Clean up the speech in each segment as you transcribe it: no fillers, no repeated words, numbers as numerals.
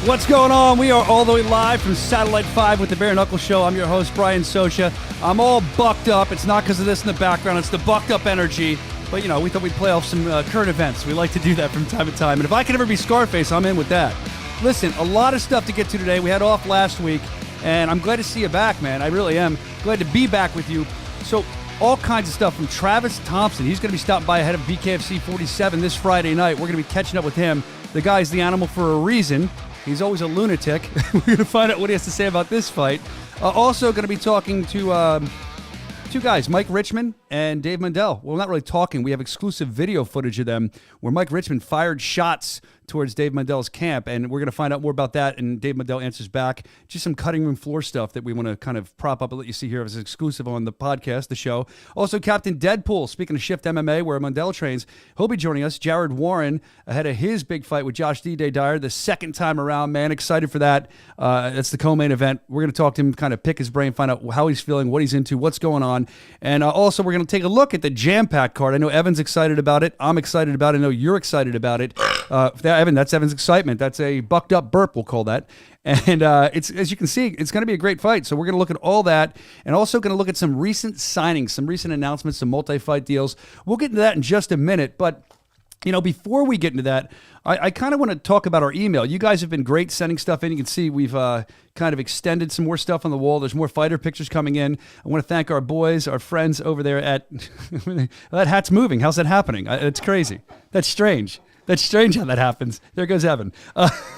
What's going on? We are all the way live from Satellite 5 with the Bare Knuckle Show. I'm your host, Brian Socia. I'm all bucked up. It's not because of this in the background. It's the bucked up energy. But, you know, we thought we'd play off some current events. We like to do that from time to time. And if I can ever be Scarface, I'm in with that. Listen, a lot of stuff to get to today. We had off last week, and I'm glad to see you back, man. I really am. Glad to be back with you. So, all kinds of stuff from Travis Thompson. He's going to be stopping by ahead of BKFC 47 this Friday night. We're going to be catching up with him. The guy's the animal for a reason. He's always a lunatic. We're going to find out what he has to say about this fight. Also going to be talking to two guys, Mike Richmond and Dave Mundell. Well, not really talking. We have exclusive video footage of them where Mike Richmond fired shots towards Dave Mundell's camp, and we're going to find out more about that, and Dave Mundell answers back. Just some cutting room floor stuff that we want to kind of prop up and let you see here as exclusive on the podcast, the show. Also, Captain Deadpool, speaking of Shift MMA, where Mundell trains, he'll be joining us. Jared Warren, ahead of his big fight with Josh D-Day Dyer, the second time around, man. Excited for that. That's the co-main event. We're going to talk to him, kind of pick his brain, find out how he's feeling, what he's into, what's going on. And also, we're going to take a look at the jam-packed card. I know Evan's excited about it. I'm excited about it. I know you're excited about it. Evan, that's Evan's excitement. That's a bucked up burp, we'll call that. And it's, as you can see, it's going to be a great fight. So we're going to look at all that, and also going to look at some recent signings, some recent announcements, some multi-fight deals. We'll get into that in just a minute. But, you know, before we get into that, I kind of want to talk about our email. You guys have been great sending stuff in. You can see we've kind of extended some more stuff on the wall. There's more fighter pictures coming in. I want to thank our boys, our friends over there at that hat's moving. How's that happening? It's crazy. That's strange. That's strange how that happens. There goes Evan.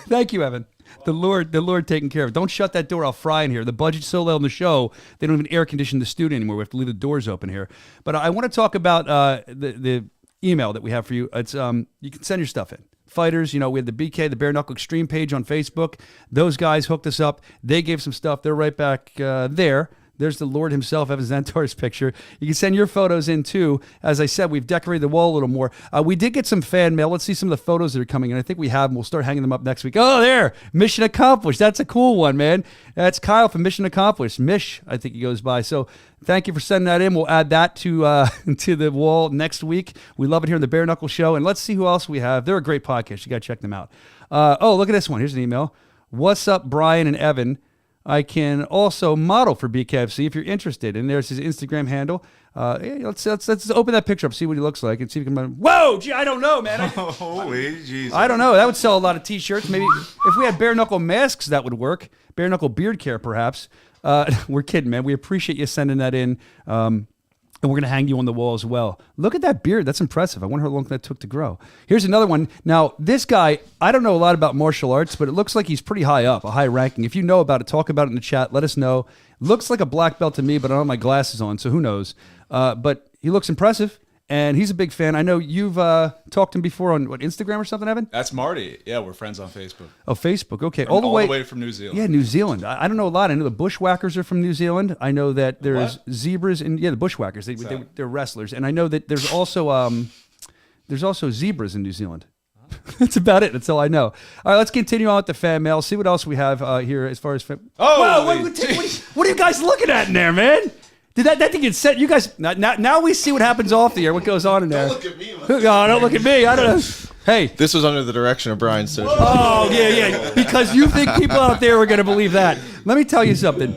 Thank you, Evan. The Lord taking care of it. Don't shut that door. I'll fry in here. The budget's so low on the show, they don't even air condition the studio anymore. We have to leave the doors open here. But I want to talk about the email that we have for you. It's you can send your stuff in. Fighters, you know, we had the BK, the Bare Knuckle Extreme page on Facebook. Those guys hooked us up. They gave some stuff. They're right back there. There's the Lord himself, Evan Zantar's picture. You can send your photos in, too. As I said, we've decorated the wall a little more. We did get some fan mail. Let's see some of the photos that are coming in. I think we have them. We'll start hanging them up next week. Oh, there. Mission accomplished. That's a cool one, man. That's Kyle from Mission Accomplished. Mish, I think he goes by. So thank you for sending that in. We'll add that to to the wall next week. We love it here in the Bare Knuckle Show. And let's see who else we have. They're a great podcast. You got to check them out. Oh, look at this one. Here's an email. What's up, Brian and Evan? I can also model for BKFC if you're interested. And there's his Instagram handle. Let's open that picture up, see what he looks like, and see if we can. Whoa, gee, I don't know, man. Holy Jesus. I don't know. That would sell a lot of T-shirts. Maybe if we had bare knuckle masks, that would work. Bare knuckle beard care, perhaps. We're kidding, man. We appreciate you sending that in. And we're going to hang you on the wall as well. Look at that beard. That's impressive. I wonder how long that took to grow. Here's another one. Now, this guy, I don't know a lot about martial arts, but it looks like he's pretty high up, a high ranking. If you know about it, talk about it in the chat. Let us know. Looks like a black belt to me, but I don't have my glasses on, so who knows. But he looks impressive, and he's a big fan. I know you've talked to him before on, what, Instagram or something, Evan? That's Marty. Yeah, we're friends on Facebook. Oh, Facebook. Okay. All the way from New Zealand. Yeah, New Zealand. I don't know a lot. I know the Bushwhackers are from New Zealand. I know that there's zebras and the Bushwhackers. They're wrestlers, and I know that there's also zebras in New Zealand. That's about it. That's all I know. All right, let's continue on with the fan mail. See what else we have here as far as fan. Oh, whoa, what are you guys looking at in there, man? Did that thing get set? You guys, now we see what happens off the air, what goes on in there. Don't look at me. No, don't look at me. I don't know. Hey. This was under the direction of Brian Socia. Oh, yeah. Because you think people out there are going to believe that. Let me tell you something.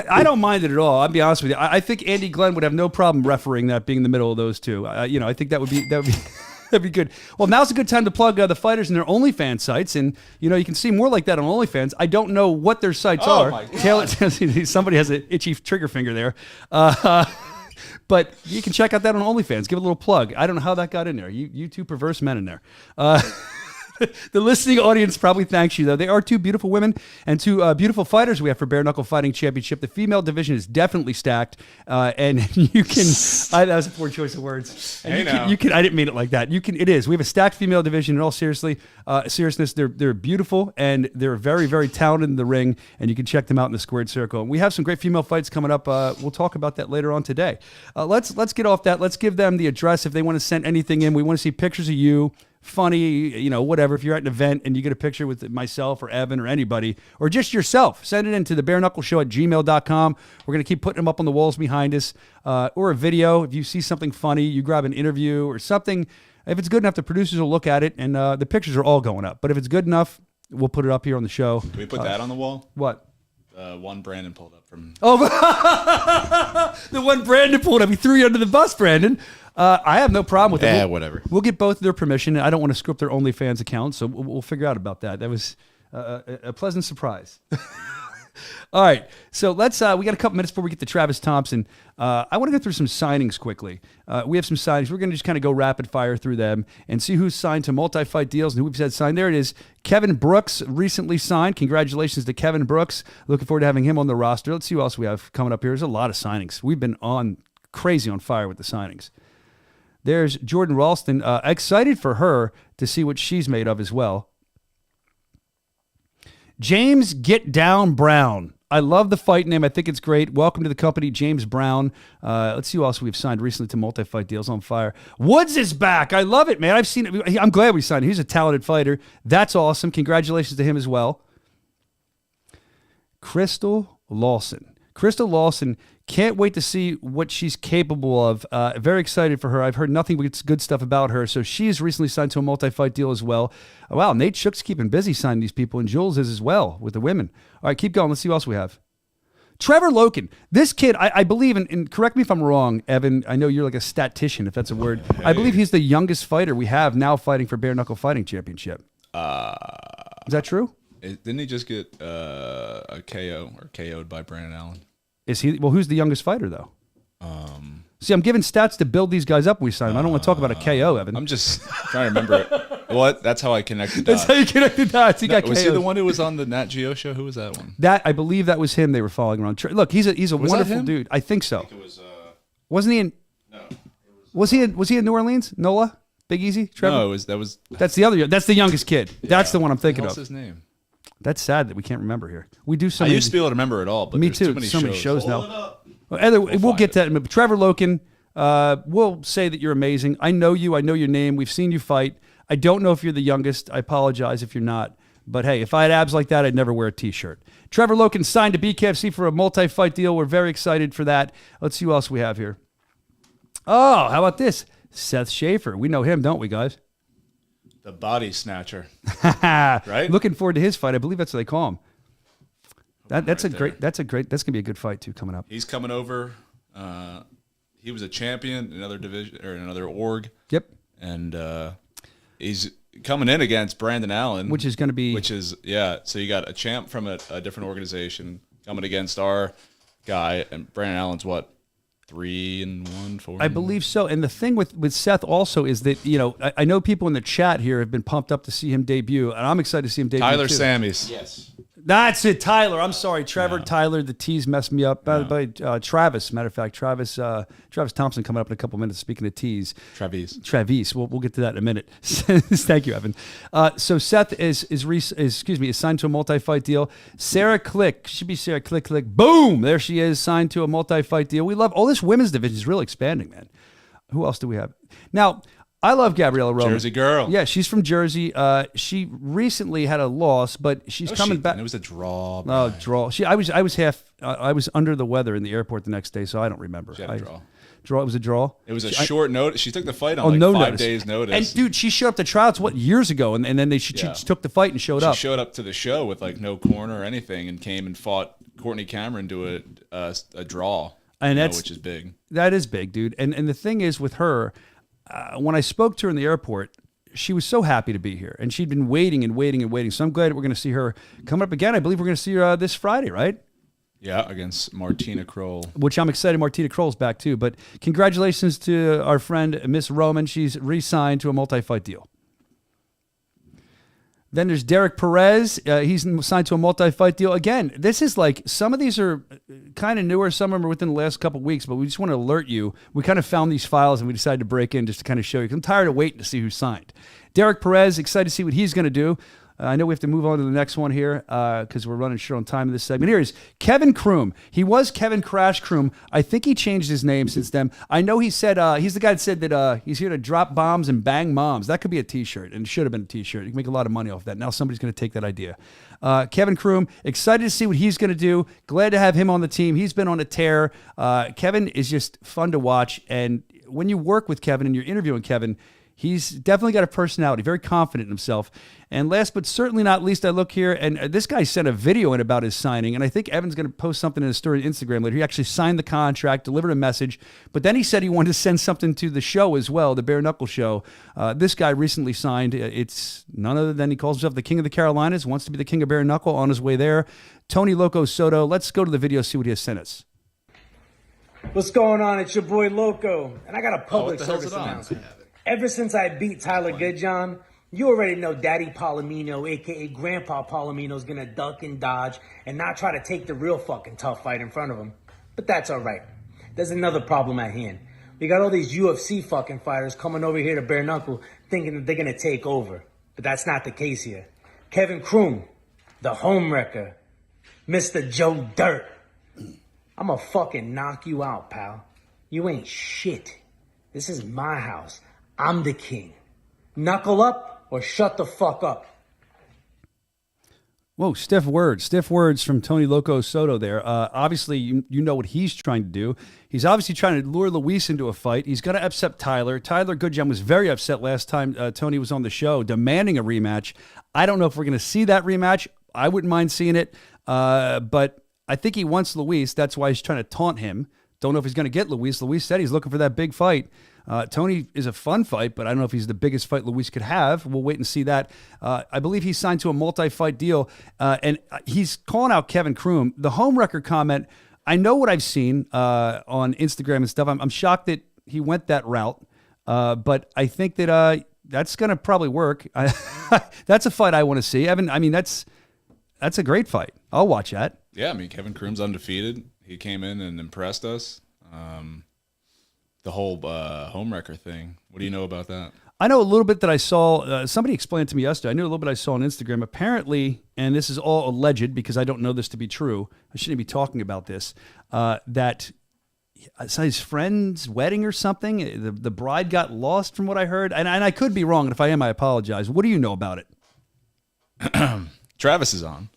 I don't mind it at all. I'll be honest with you. I think Andy Glenn would have no problem refereeing that being in the middle of those two. I think that would be that'd be good. Well, now's a good time to plug the fighters and their OnlyFans sites, and you can see more like that on OnlyFans. I don't know what their sites are. My God. Somebody has an itchy trigger finger there. But you can check out that on OnlyFans. Give it a little plug. I don't know how that got in there. You two perverse men in there. The listening audience probably thanks you, though. They are two beautiful women and two beautiful fighters we have for Bare Knuckle Fighting Championship. The female division is definitely stacked, and you can. That was a poor choice of words. And you can. I didn't mean it like that. You can. It is. We have a stacked female division. In all seriousness, they're beautiful and they're very, very talented in the ring. And you can check them out in the Squared Circle. And we have some great female fights coming up. We'll talk about that later on today. Let's get off that. Let's give them the address if they want to send anything in. We want to see pictures of you. Funny, whatever. If you're at an event and you get a picture with myself or Evan or anybody, or just yourself, send it into the bareknuckleshow@gmail.com. We're going to keep putting them up on the walls behind us, or a video. If you see something funny, you grab an interview or something. If it's good enough, the producers will look at it, and the pictures are all going up. But if it's good enough, we'll put it up here on the show. Can we put that on the wall? What? One Brandon pulled up from. Oh, the one Brandon pulled up. He threw you under the bus, Brandon. I have no problem with it. Yeah, whatever. We'll get both their permission. I don't want to screw up their OnlyFans account, so we'll figure out about that. That was a pleasant surprise. All right, so let's. We got a couple minutes before we get to Travis Thompson. I want to go through some signings quickly. We have some signings. We're going to just kind of go rapid fire through them and see who's signed to multi-fight deals and who we've had signed. There it is. Kevin Brooks recently signed. Congratulations to Kevin Brooks. Looking forward to having him on the roster. Let's see who else we have coming up here. There's a lot of signings. We've been crazy on fire with the signings. There's Jordan Ralston. Excited for her to see what she's made of as well. James Get Down Brown. I love the fight name. I think it's great. Welcome to the company, James Brown. Let's see who else we've signed recently to multi-fight deals on fire. Woods is back. I love it, man. I've seen it. I'm glad we signed him. He's a talented fighter. That's awesome. Congratulations to him as well. Crystal Lawson. Crystal Lawson, can't wait to see what she's capable of. Very excited for her. I've heard nothing but good stuff about her. So she is recently signed to a multi-fight deal as well. Wow, Nate Shook's keeping busy signing these people, and Jules is as well with the women. All right, keep going. Let's see what else we have. Trevor Loken. This kid, I believe, and correct me if I'm wrong, Evan, I know you're like a statistician, if that's a word. Hey. I believe he's the youngest fighter we have now fighting for Bare Knuckle Fighting Championship. Is that true? Didn't he just get a KO or KO'd by Brandon Allen? Is he? Well, who's the youngest fighter, though? See, I'm giving stats to build these guys up. We signed. I don't want to talk about a KO, Evan. I'm just trying to remember it. Well, that's how I connected dots. That's how you connected dots. He got was KO'd. he the one who was on the Nat Geo show? Who was that one? I believe that was him. They were following around. Look, he's a wonderful dude. I think so. It was, Wasn't he in? no. Was he in New Orleans? NOLA? Big Easy? Trevor? No, that was. That's the other. That's the youngest kid. That's the one I'm thinking What's of. his name? That's sad that we can't remember here. We do so I many. used to be able to remember it all, but Me there's too. too many so many shows Hold it now. up. We'll get find to that. Trevor Loken, we'll say that you're amazing. I know you. I know your name. We've seen you fight. I don't know if you're the youngest. I apologize if you're not. But hey, if I had abs like that, I'd never wear a T-shirt. Trevor Loken signed to BKFC for a multi-fight deal. We're very excited for that. Let's see who else we have here. Oh, how about this? Seth Schaefer. We know him, don't we, guys? The body snatcher. Right? Looking forward to his fight. I believe that's what they call him. That's gonna be a good fight too coming up. He's coming over. He was a champion in another division or in another org. Yep. And he's coming in against Brandon Allen, which is going to be So you got a champ from a different organization coming against our guy, and Brandon Allen's what? 3-1, 4. I believe so. And the thing with Seth also is that, I know people in the chat here have been pumped up to see him debut, and I'm excited to see him debut. Tyler too. Sammys. Yes. That's it, Tyler. I'm sorry, Trevor. No. Tyler, the T's messed me up. By Travis, matter of fact, Travis Thompson coming up in a couple minutes. Speaking of T's, Travis. We'll get to that in a minute. Thank you, Evan. So Seth is signed to a multi-fight deal. Sarah Click should be Sarah Click. Boom, there she is, signed to a multi-fight deal. We love all this women's division is really expanding, man. Who else do we have now? I love Gabriella Roman. Jersey girl. Yeah, she's from Jersey. She recently had a loss, but she's coming back. It was a draw. Oh, draw. I was under the weather in the airport the next day, so I don't remember. She had a draw. Draw. It was a draw. It was short notice. She took the fight on no 5 notice. days notice. And dude, she showed up to tryouts years ago, and then she took the fight and showed up. She showed up to the show with no corner or anything, and came and fought Courtney Cameron to a draw. And which is big. That is big, dude. And the thing is with her. When I spoke to her in the airport, she was so happy to be here, and she'd been waiting and waiting and waiting. So I'm glad we're going to see her coming up again. I believe we're going to see her this Friday, right? Yeah, against Martina Kroll. Which I'm excited. Martina Kroll's back too. But congratulations to our friend Miss Roman. She's re-signed to a multi-fight deal. Then there's Derek Perez. He's signed to a multi-fight deal. Again, this is like, some of these are kind of newer. Some of them are within the last couple of weeks, but we just want to alert you. We kind of found these files and we decided to break in just to kind of show you. I'm tired of waiting to see who signed. Derek Perez, excited to see what he's going to do. I know we have to move on to the next one here because we're running short on time in this segment. Here is Kevin Kroom. He was Kevin Crash Kroom. I think he changed his name since then. I know he said he's the guy that said that he's here to drop bombs and bang moms. That could be a T-shirt, and it should have been a T-shirt. You can make a lot of money off that. Now somebody's going to take that idea. Kevin Kroom, excited to see what he's going to do. Glad to have him on the team. He's been on a tear. Kevin is just fun to watch, and when you work with Kevin and you're interviewing Kevin, he's definitely got a personality, very confident in himself. And last but certainly not least, I look here, and this guy sent a video in about his signing, and I think Evan's going to post something in his story on Instagram later. He actually signed the contract, delivered a message, but then he said he wanted to send something to the show as well, the Bare Knuckle Show. This guy recently signed. It's none other than he calls himself the King of the Carolinas, wants to be the King of Bare Knuckle, on his way there. Tony Loco Soto. Let's go to the video, see what he has sent us. What's going on? It's your boy Loco, and I got a public service announcement. Ever since I beat Tyler Goodjohn, you already know Daddy Palomino, a.k.a. Grandpa Palomino, is going to duck and dodge and not try to take the real fucking tough fight in front of him. But that's all right. There's another problem at hand. We got all these UFC fucking fighters coming over here to Bare Knuckle thinking that they're going to take over. But that's not the case here. Kevin Kroom, the homewrecker, Mr. Joe Dirt. I'm going to fucking knock you out, pal. You ain't shit. This is my house. I'm the king. Knuckle up or shut the fuck up. Whoa, stiff words from Tony Loco Soto there. Obviously, you know what he's trying to do. He's obviously trying to lure Luis into a fight. He's going to upset Tyler. Tyler Goodjohn was very upset last time Tony was on the show, demanding a rematch. I don't know if we're going to see that rematch. I wouldn't mind seeing it, but I think he wants Luis. That's why he's trying to taunt him. Don't know if he's going to get Luis. Luis said he's looking for that big fight. Tony is a fun fight, but I don't know if he's the biggest fight Luis could have. We'll wait and see that. I believe he's signed to a multi-fight deal, and he's calling out Kevin Kroom. The home record comment, I know what I've seen on Instagram and stuff. I'm shocked that he went that route, but I think that that's going to probably work. That's a fight I want to see. Evan, I mean, that's a great fight. I'll watch that. Yeah, I mean, Kevin Kroom's undefeated. He came in and impressed us. The whole homewrecker thing. What do you know about that? I know a little bit that I saw. Somebody explained to me yesterday. I knew a little bit I saw on Instagram. Apparently, and this is all alleged because I don't know this to be true. I shouldn't be talking about this. That it's his friend's wedding or something. The bride got lost from what I heard. And I could be wrong. And if I am, I apologize. What do you know about it? Travis is on.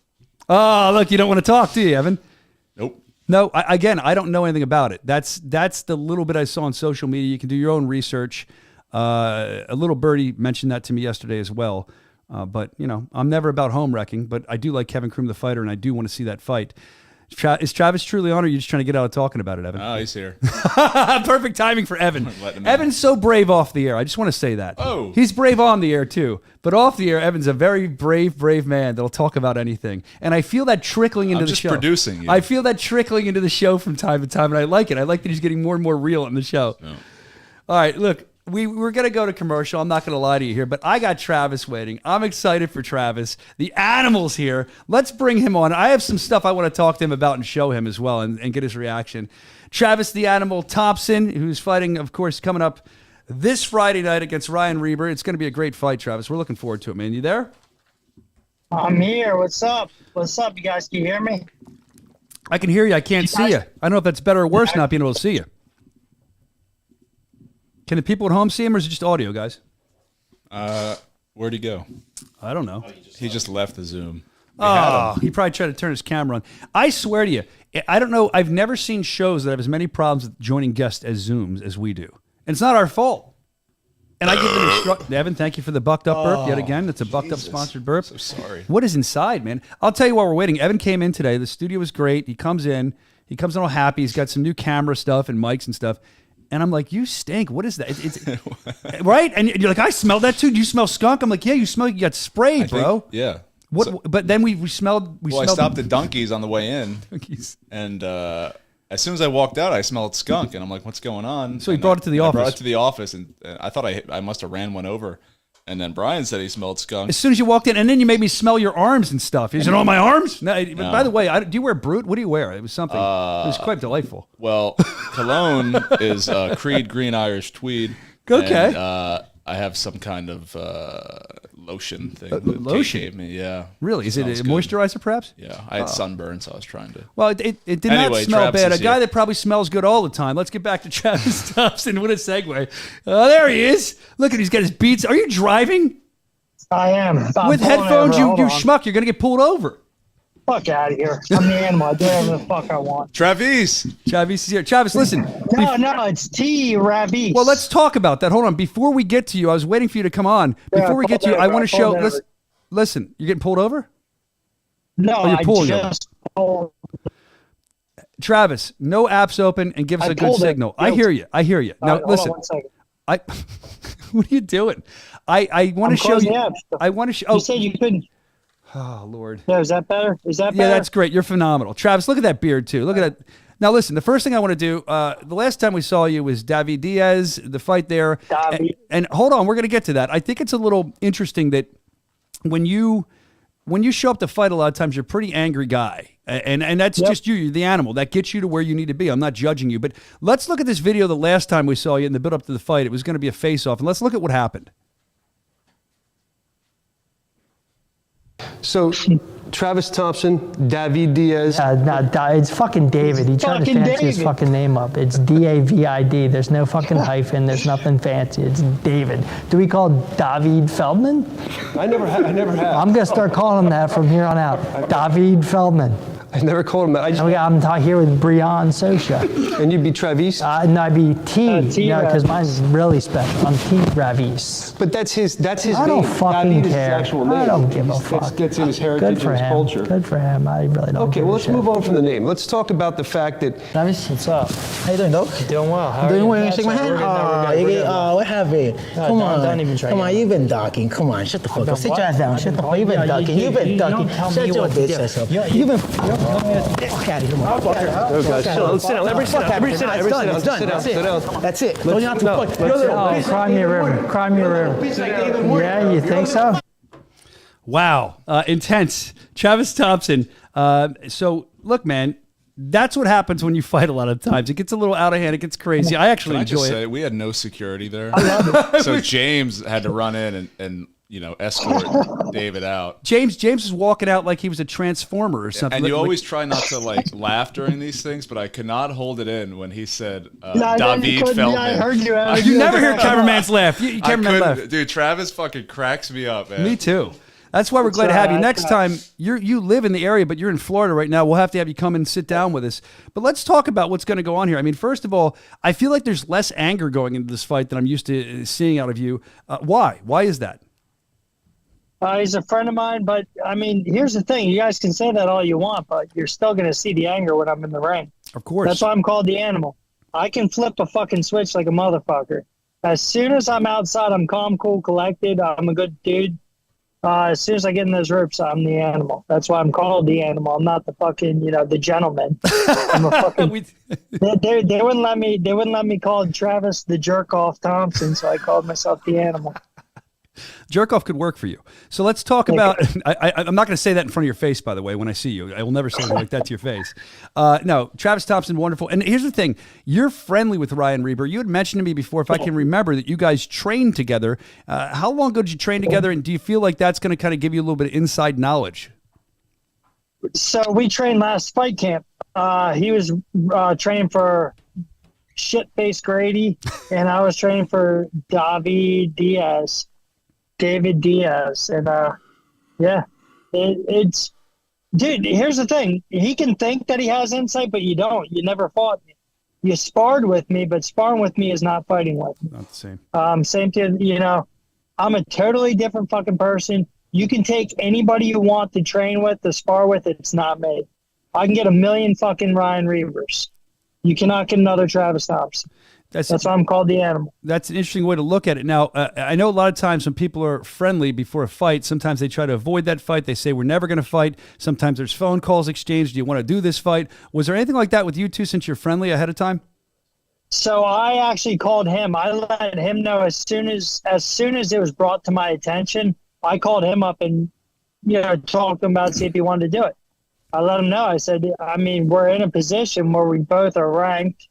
Oh, look, you don't want to talk, do you, Evan? Nope. No, I don't know anything about it. That's the little bit I saw on social media. You can do your own research. A little birdie mentioned that to me yesterday as well. But, you know, I'm never about home wrecking, but I do like Kevin Kroom, the fighter, and I do want to see that fight. Is Travis truly on, or are you just trying to get out of talking about it, Evan? Oh, he's here. Perfect timing for Evan. Evan's so brave off the air. I just want to say that. Oh. He's brave on the air, too. But off the air, Evan's a very brave man that'll talk about anything. And I feel that trickling into the show. I'm just producing you. I feel that trickling into the show from time to time, and I like it. I like that he's getting more and more real in the show. No. All right, look. We're going to go to commercial. I'm not going to lie to you here, but I got Travis waiting. I'm excited for Travis. The animal's here. Let's bring him on. I have some stuff I want to talk to him about and show him as well and get his reaction. Travis the Animal Thompson, who's fighting, of course, coming up this Friday night against Ryan Reber. It's going to be a great fight, Travis. We're looking forward to it, man. You there? I'm here. What's up? What's up? You guys can hear me? I can hear you. I can't see you. I don't know if that's better or worse not being able to see you. Can the people at home see him, or is it just audio, guys? Where'd he go? I don't know. He just left the Zoom. He probably tried to turn his camera on. I swear to you, I don't know. I've never seen shows that have as many problems with joining guests as Zooms as we do. And it's not our fault. And I give them instructions. Evan, thank you for the bucked up burp yet again. It's a bucked up sponsored burp. So sorry. What is inside, man? I'll tell you while we're waiting. Evan came in today. The studio was great. He comes in all happy. He's got some new camera stuff and mics and stuff. And I'm like, you stink. What is that? It's right? And you're like, I smell that too. Do you smell skunk? I'm like, yeah, you smell like you got sprayed, bro. Yeah. What? So, but then we smelled. I stopped at Dunkies on the way in. Dunkies. And as soon as I walked out, I smelled skunk. And I'm like, what's going on? So he brought it to the office. I brought it to the office. And I thought I must have ran one over. And then Brian said he smelled skunk. As soon as you walked in, and then you made me smell your arms and stuff. You said, "Oh, my arms." No, but by the way, do you wear Brute? What do you wear? It was something. It was quite delightful. Well, cologne is Creed Green Irish Tweed. Okay. And, I have some kind of lotion thing. that Kate lotion? gave me, yeah. Really? Is it a Smells good. moisturizer, perhaps? Yeah, I had sunburn, so I was trying to. Well, it did not Anyway, smell Travis bad. A is guy here. that probably smells good all the time. Let's get back to Travis Thompson. What a segue. Oh, there he is. Look at he's got his beats. Are you driving? I am. I'm With pulling headphones, over. you Hold on. schmuck. You're going to get pulled over. Fuck out of here. I'm the animal. I do whatever the fuck I want. Travis! Travis is here. Travis, listen. No, it's T. Ravis. Well, let's talk about that. Hold on. Before we get to you, I was waiting for you to come on. Yeah, Before we get to you, pulled I over. want to I show. pulled over. Listen, you're getting pulled over? No, you're I pulling over. just pulled. Travis, no apps open and give us I a good pulled it. signal. I hear you. I hear you. Now, Hold on listen. 1 second. What are you doing? I want to show closing you. the apps. I want to show. You Oh, said you couldn't. oh, Lord. Yeah, is that better? Is that Yeah, better? that's great. You're phenomenal. Travis, look at that beard, too. Look at that. Now, listen, the first thing I want to do, the last time we saw you was David Diaz, the fight there. David. And hold on, we're going to get to that. I think it's a little interesting that when you show up to fight, a lot of times you're a pretty angry guy. And that's just you. You're the animal. That gets you to where you need to be. I'm not judging you. But let's look at this video the last time we saw you in the build up to the fight. It was going to be a face-off. And let's look at what happened. So, Travis Thompson, David Diaz. It's fucking David. He tried to Fucking fancy his David. fucking name up. It's D-A-V-I-D. There's no fucking hyphen. There's nothing fancy. It's David. Do we call David Feldman? I never have. I'm going to start calling him that from here on out. David Feldman. I never called him that. I'm here with Brian Socia. And you'd be Travis? No, I'd be T, T. because mine's really special. I'm T. Ravis. But that's his I name. don't fucking David is his care. actual name. I don't give a That's- fuck. That's in his heritage Good for and his him. culture. Good for him. I really don't Okay, give well, a let's shit. move on from the name. Let's talk about the fact that Travis, what's up? How you doing, dog? Doing well. How are Doing you? well. You shake my hand? What happened? Come on. don't even try Come to- on, you've been ducking. Come on, shut the fuck been up. Sit what? your ass down. I've Shut been the fuck. You've been what? ducking. You You've been don't ducking. tell Shut me your what to bitch do. ass up. You- You've been. Fuck out of here, motherfucker. Oh, guys, let's sit down. Everybody sit down. Everybody sit down. Everybody It's done. sit down. That's Sit it. down. That's it. Don't you have to fuck. Oh, cry me a river. Cry me a river. Yeah, you think so? Wow. Intense. Travis Thompson. So, look, man, that's what happens when you fight a lot of times. It gets a little out of hand. It gets crazy. I actually Can I enjoy just it. say, we had no security there. So James had to run in and escort David out. James is walking out like he was a transformer or something. And you Like- always try not to laugh during these things, but I could not hold it in when he said No, you David couldn't. Feldman. Yeah, I heard you. You never hear cameraman's laugh. You I cameraman couldn't, laugh. dude. Travis fucking cracks me up, man. Me too. That's why we're glad to have you. Next time, you live in the area, but you're in Florida right now. We'll have to have you come and sit down with us. But let's talk about what's going to go on here. I mean, first of all, I feel like there's less anger going into this fight than I'm used to seeing out of you. Why? Why is that? He's a friend of mine, but I mean, here's the thing. You guys can say that all you want, but you're still going to see the anger when I'm in the ring. Of course. That's why I'm called the animal. I can flip a fucking switch like a motherfucker. As soon as I'm outside, I'm calm, cool, collected. I'm a good dude. As soon as I get in those ropes, I'm the animal. That's why I'm called the animal. I'm not the fucking, the gentleman. I'm a fucking. They wouldn't let me. They wouldn't let me call Travis the jerk off Thompson, so I called myself the animal. Jerk off could work for you. So let's talk about. I'm not going to say that in front of your face, by the way. When I see you, I will never say anything like that to your face. No, Travis Thompson, wonderful. And here's the thing: you're friendly with Ryan Reber. You had mentioned to me before, if I can remember, that you guys trained together. How long ago did you train together? And do you feel like that's going to kind of give you a little bit of inside knowledge? So we trained last fight camp. He was training for shit-faced Grady, and I was training for David Diaz. And it's dude, here's the thing. He can think that he has insight, but you don't. You never fought me. You sparred with me, but sparring with me is not fighting with me. Not the same. Same thing, I'm a totally different fucking person. You can take anybody you want to train with, to spar with, it's not me. I can get a million fucking Ryan Reavers. You cannot get another Travis Thompson. That's why I'm called the animal. That's an interesting way to look at it. Now, I know a lot of times when people are friendly before a fight, sometimes they try to avoid that fight. They say, we're never going to fight. Sometimes there's phone calls exchanged. Do you want to do this fight? Was there anything like that with you two since you're friendly ahead of time? So I actually called him. I let him know as soon as it was brought to my attention. I called him up and talked to him about see if he wanted to do it. I let him know. I said, I mean, we're in a position where we both are ranked.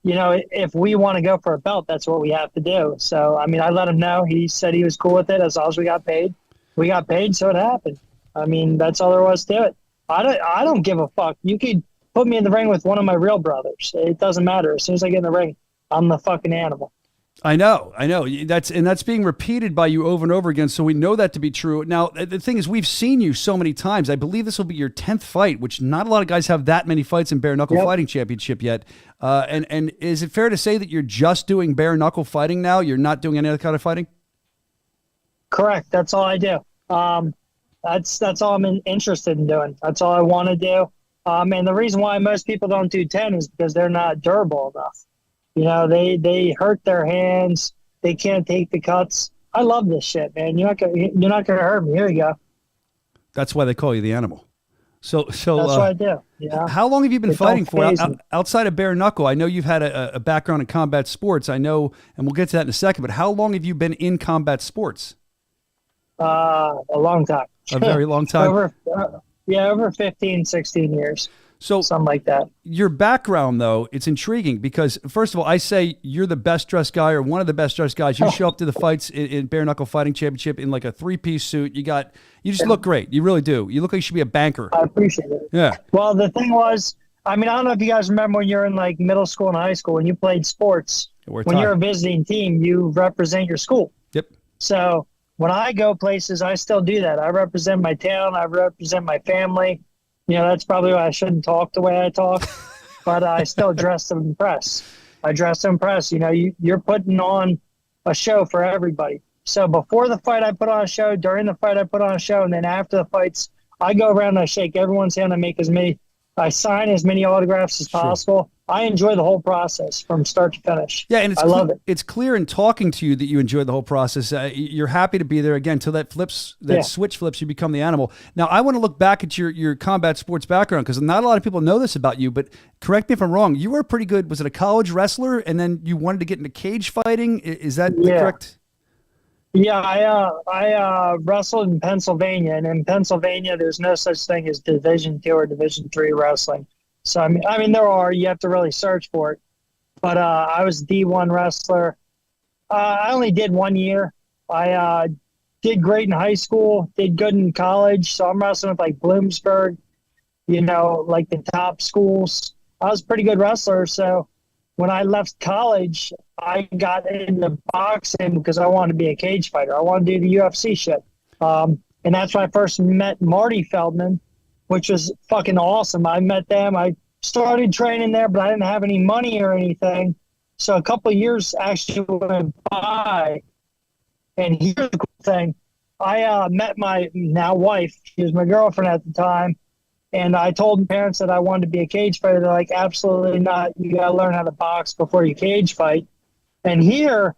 If we want to go for a belt, that's what we have to do. So, I mean, I let him know. He said he was cool with it as long as we got paid. We got paid, so it happened. I mean, that's all there was to it. I don't give a fuck. You could put me in the ring with one of my real brothers. It doesn't matter. As soon as I get in the ring, I'm the fucking animal. I know. That's being repeated by you over and over again, so we know that to be true. Now, the thing is, we've seen you so many times. I believe this will be your 10th fight, which not a lot of guys have that many fights in Bare Knuckle Fighting Championship yet. And is it fair to say that you're just doing bare knuckle fighting now? You're not doing any other kind of fighting? Correct. That's all I do. That's all I'm interested in doing. That's all I want to do. And the reason why most people don't do 10 is because they're not durable enough. They hurt their hands. They can't take the cuts. I love this shit, man. You're not gonna hurt me. Here you go. That's why they call you the animal. So that's what I do. Yeah. How long have you been fighting for outside of bare knuckle? I know you've had a background in combat sports. I know, and we'll get to that in a second. But how long have you been in combat sports? A long time. A very long time. over 15, 16 years. So something like that. Your background, though, it's intriguing because, first of all, I say you're the best dressed guy or one of the best dressed guys. You show up to the fights in Bare Knuckle Fighting Championship in like a 3-piece suit. You just look great. You really do. You look like you should be a banker. I appreciate it. Yeah. Well, the thing was, I mean, I don't know if you guys remember when you're in like middle school and high school, when you played sports, when you're a visiting team, you represent your school. Yep. So when I go places, I still do that. I represent my town. I represent my family. That's probably why I shouldn't talk the way I talk, but I still dress to impress. I dress to impress. You're putting on a show for everybody. So before the fight, I put on a show. During the fight, I put on a show. And then after the fights, I go around and I shake everyone's hand. I sign as many autographs as possible. I enjoy the whole process from start to finish. Yeah, and I love it. It's clear in talking to you that you enjoy the whole process. You're happy to be there again till that switch flips. You become the animal. Now, I want to look back at your combat sports background because not a lot of people know this about you. But correct me if I'm wrong. You were pretty good. Was it a college wrestler, and then you wanted to get into cage fighting? Is that correct? Yeah, I wrestled in Pennsylvania, and in Pennsylvania, there's no such thing as Division II or Division III wrestling. So I mean, there are. You have to really search for it. But I was a D1 wrestler. I only did 1 year. I did great in high school, did good in college. So I'm wrestling with like Bloomsburg, like the top schools. I was a pretty good wrestler. So when I left college, I got into boxing because I wanted to be a cage fighter. I wanted to do the UFC shit. And that's when I first met Marty Feldman, which was fucking awesome. I met them. I started training there, but I didn't have any money or anything. So a couple of years actually went by. And here's the cool thing. I met my now wife. She was my girlfriend at the time. And I told my parents that I wanted to be a cage fighter. They're like, absolutely not. You got to learn how to box before you cage fight. And here,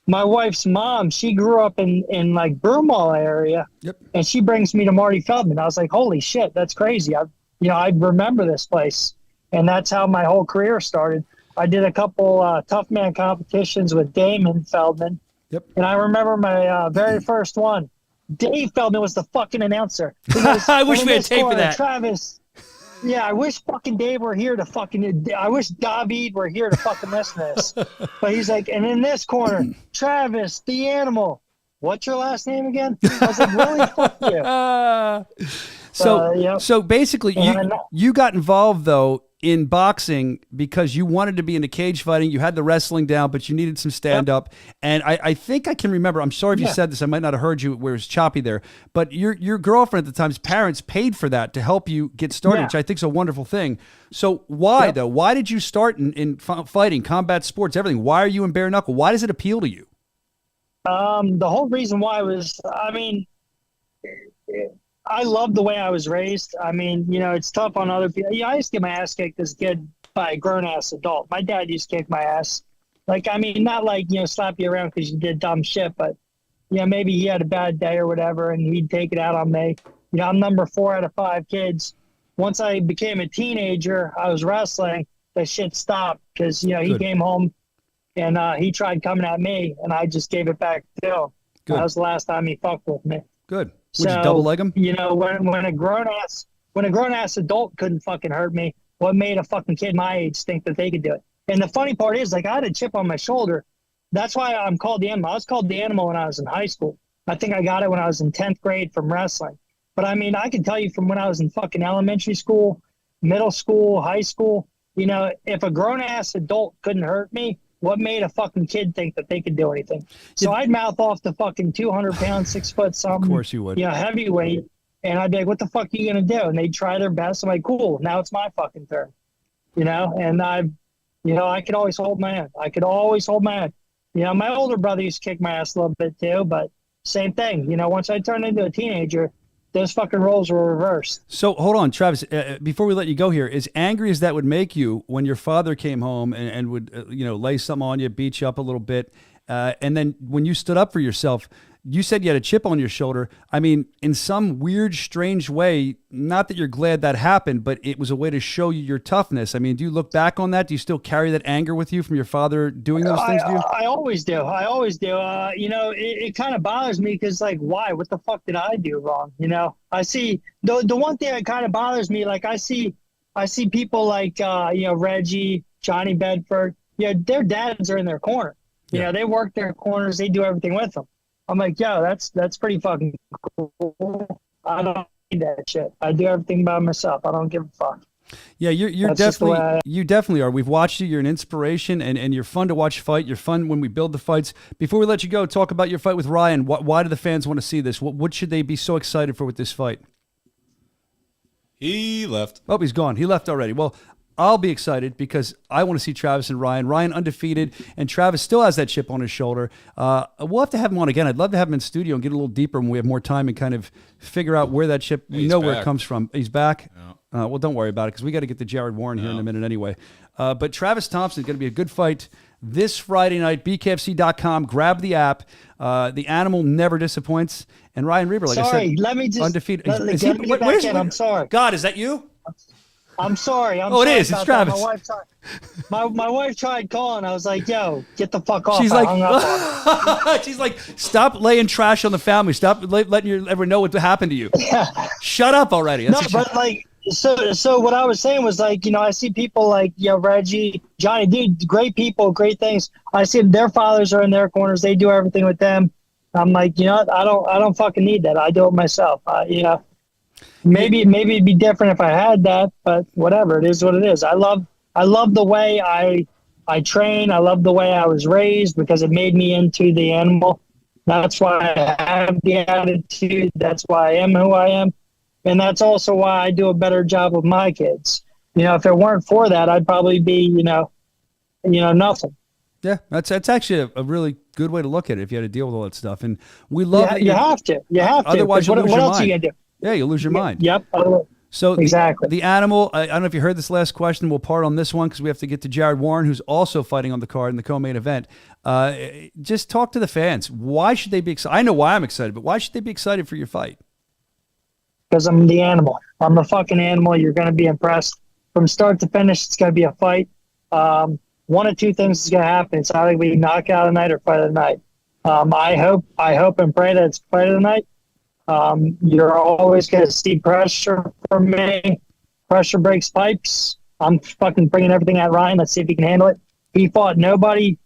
my wife's mom, she grew up in like Broomall area. Yep. And she brings me to Marty Feldman. I was like, holy shit, that's crazy. I remember this place. And that's how my whole career started. I did a couple tough man competitions with Damon Feldman. Yep. And I remember my very first one. Dave Feldman was the fucking announcer. I wish we had tape for that. Travis. Yeah, I wish fucking Dave were here to fucking. I wish David were here to fucking listen to this. But he's like, and in this corner, Travis, the animal. What's your last name again? I was like, really? Fuck you. So basically, you got involved though in boxing because you wanted to be into cage fighting. You had the wrestling down, but you needed some stand up. And I think I can remember. I'm sorry if you said this. I might not have heard you where it was choppy there. But your girlfriend at the time's parents paid for that to help you get started, which I think is a wonderful thing. So why though? Why did you start in fighting, combat sports, everything? Why are you in bare knuckle? Why does it appeal to you? The whole reason why was, I mean, I love the way I was raised. I mean, it's tough on other people. I used to get my ass kicked as a kid by a grown-ass adult. My dad used to kick my ass. Like, I mean, not like, slap you around because you did dumb shit, but, maybe he had a bad day or whatever, and he'd take it out on me. I'm number 4 out of 5 kids. Once I became a teenager, I was wrestling. the shit stopped because, he Good. came home and he tried coming at me and I just gave it back to him. Good. That was the last time he fucked with me. Good. Would you double leg him? When a grown ass adult couldn't fucking hurt me, what made a fucking kid my age think that they could do it? And the funny part is, like, I had a chip on my shoulder. That's why I'm called the animal. I was called the animal when I was in high school. I think I got it when I was in 10th grade from wrestling. But I mean, I can tell you from when I was in fucking elementary school, middle school, high school, if a grown ass adult couldn't hurt me, what made a fucking kid think that they could do anything? So I'd mouth off the fucking 200 pounds, 6 foot something. Of course you would. Heavyweight. And I'd be like, what the fuck are you going to do? And they'd try their best. I'm like, cool, now it's my fucking turn. And I could always hold my own. My older brother used to kick my ass a little bit too, but same thing. Once I turned into a teenager, those fucking roles were reversed. So hold on, Travis, before we let you go here, as angry as that would make you when your father came home and would, lay something on you, beat you up a little bit, and then when you stood up for yourself, you said you had a chip on your shoulder. I mean, in some weird, strange way, not that you're glad that happened, but it was a way to show you your toughness. I mean, do you look back on that? Do you still carry that anger with you from your father doing those things to you? I always do. It kind of bothers me because, like, why? What the fuck did I do wrong? I see the one thing that kind of bothers me, like I see people like, Reggie, Johnny Bedford, their dads are in their corner. They work their corners. They do everything with them. I'm like, yo, that's pretty fucking cool. I don't need that shit. I do everything by myself. I don't give a fuck. Yeah, you're definitely you definitely are. We've watched you. You're an inspiration, and you're fun to watch fight. You're fun when we build the fights. Before we let you go, talk about your fight with Ryan. Why do the fans want to see this? What should they be so excited for with this fight? He left. Oh, he's gone. He left already. Well, I'll be excited because I want to see Travis and Ryan. Ryan undefeated, and Travis still has that chip on his shoulder. We'll have to have him on again. I'd love to have him in studio and get a little deeper when we have more time and kind of figure out where that chip, where it comes from. He's back? Yeah. Well, don't worry about it because we got to get to Jared Warren here in a minute anyway. But Travis Thompson is going to be a good fight this Friday night. BKFC.com. Grab the app. The animal never disappoints. And Ryan Reber, like I said, let me just undefeated. Let me get back in. I'm sorry. God, is that you? I'm sorry. It is. It's Travis. My wife tried calling. I was like, yo, get the fuck off. She's I like, hung up on her. she's like, stop laying trash on the family. Stop letting you ever know what happened to you. Yeah. Shut up already. So what I was saying was, like, I see people like, Reggie, Johnny, dude, great people, great things. I see their fathers are in their corners. They do everything with them. I'm like, I don't fucking need that. I do it myself. Maybe it'd be different if I had that, but whatever. It is what it is. I love the way I train. I love the way I was raised because it made me into the animal. That's why I have the attitude. That's why I am who I am. And that's also why I do a better job with my kids. If it weren't for that, I'd probably be, nothing. Yeah, that's actually a really good way to look at it if you had to deal with all that stuff. And we love that you have to. You have to. Otherwise, you'll lose your what else mind. are you going to do? Yeah, you'll lose your mind. Yep. So exactly. The animal, I don't know if you heard this last question. We'll part on this one because we have to get to Jared Warren, who's also fighting on the card in the co-main event. Just talk to the fans. Why should they be excited? I know why I'm excited, but why should they be excited for your fight? Because I'm the animal. I'm the fucking animal. You're going to be impressed. From start to finish, it's going to be a fight. One of two things is going to happen. It's either we knock out a night or fight of the night. I hope and pray that it's fight of the night. You're always going to see pressure from me. Pressure breaks pipes. I'm fucking bringing everything at Ryan. Let's see if he can handle it. He fought nobody.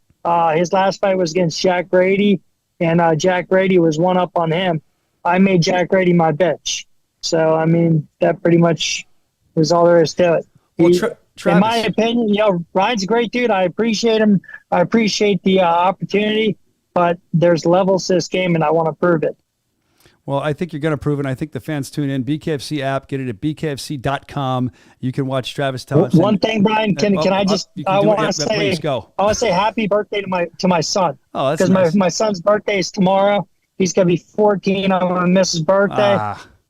His last fight was against Jack Brady, and Jack Brady was one up on him. I made Jack Brady my bitch. So, I mean, that pretty much is all there is to it. Well, in my opinion, Ryan's a great dude. I appreciate him. I appreciate the opportunity, but there's levels to this game, and I want to prove it. Well, I think you're going to prove it. And I think the fans tune in. BKFC app, get it at bkfc.com. You can watch Travis Thompson. One thing, Brian, can I just? I want to say, please go. I want to say happy birthday to my son. Oh, that's because nice. my son's birthday is tomorrow. He's going to be 14. I'm going to miss his birthday.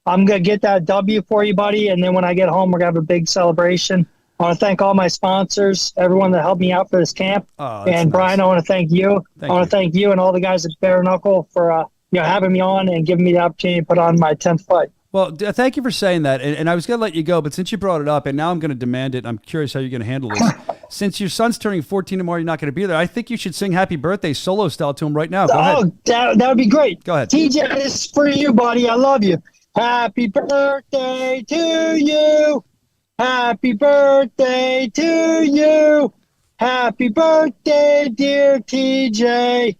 I'm going to get that W for you, buddy. And then when I get home, we're going to have a big celebration. I want to thank all my sponsors, everyone that helped me out for this camp. And Brian, I want to thank you. I want to thank you and all the guys at Bare Knuckle for having me on and giving me the opportunity to put on my 10th fight. Well, thank you for saying that. And I was going to let you go, but since you brought it up, and now I'm going to demand it, I'm curious how you're going to handle this. since your son's turning 14 tomorrow, you're not going to be there. I think you should sing happy birthday solo style to him right now. Go ahead. That would be great. Go ahead. TJ, this is for you, buddy. I love you. Happy birthday to you. Happy birthday to you. Happy birthday, dear TJ.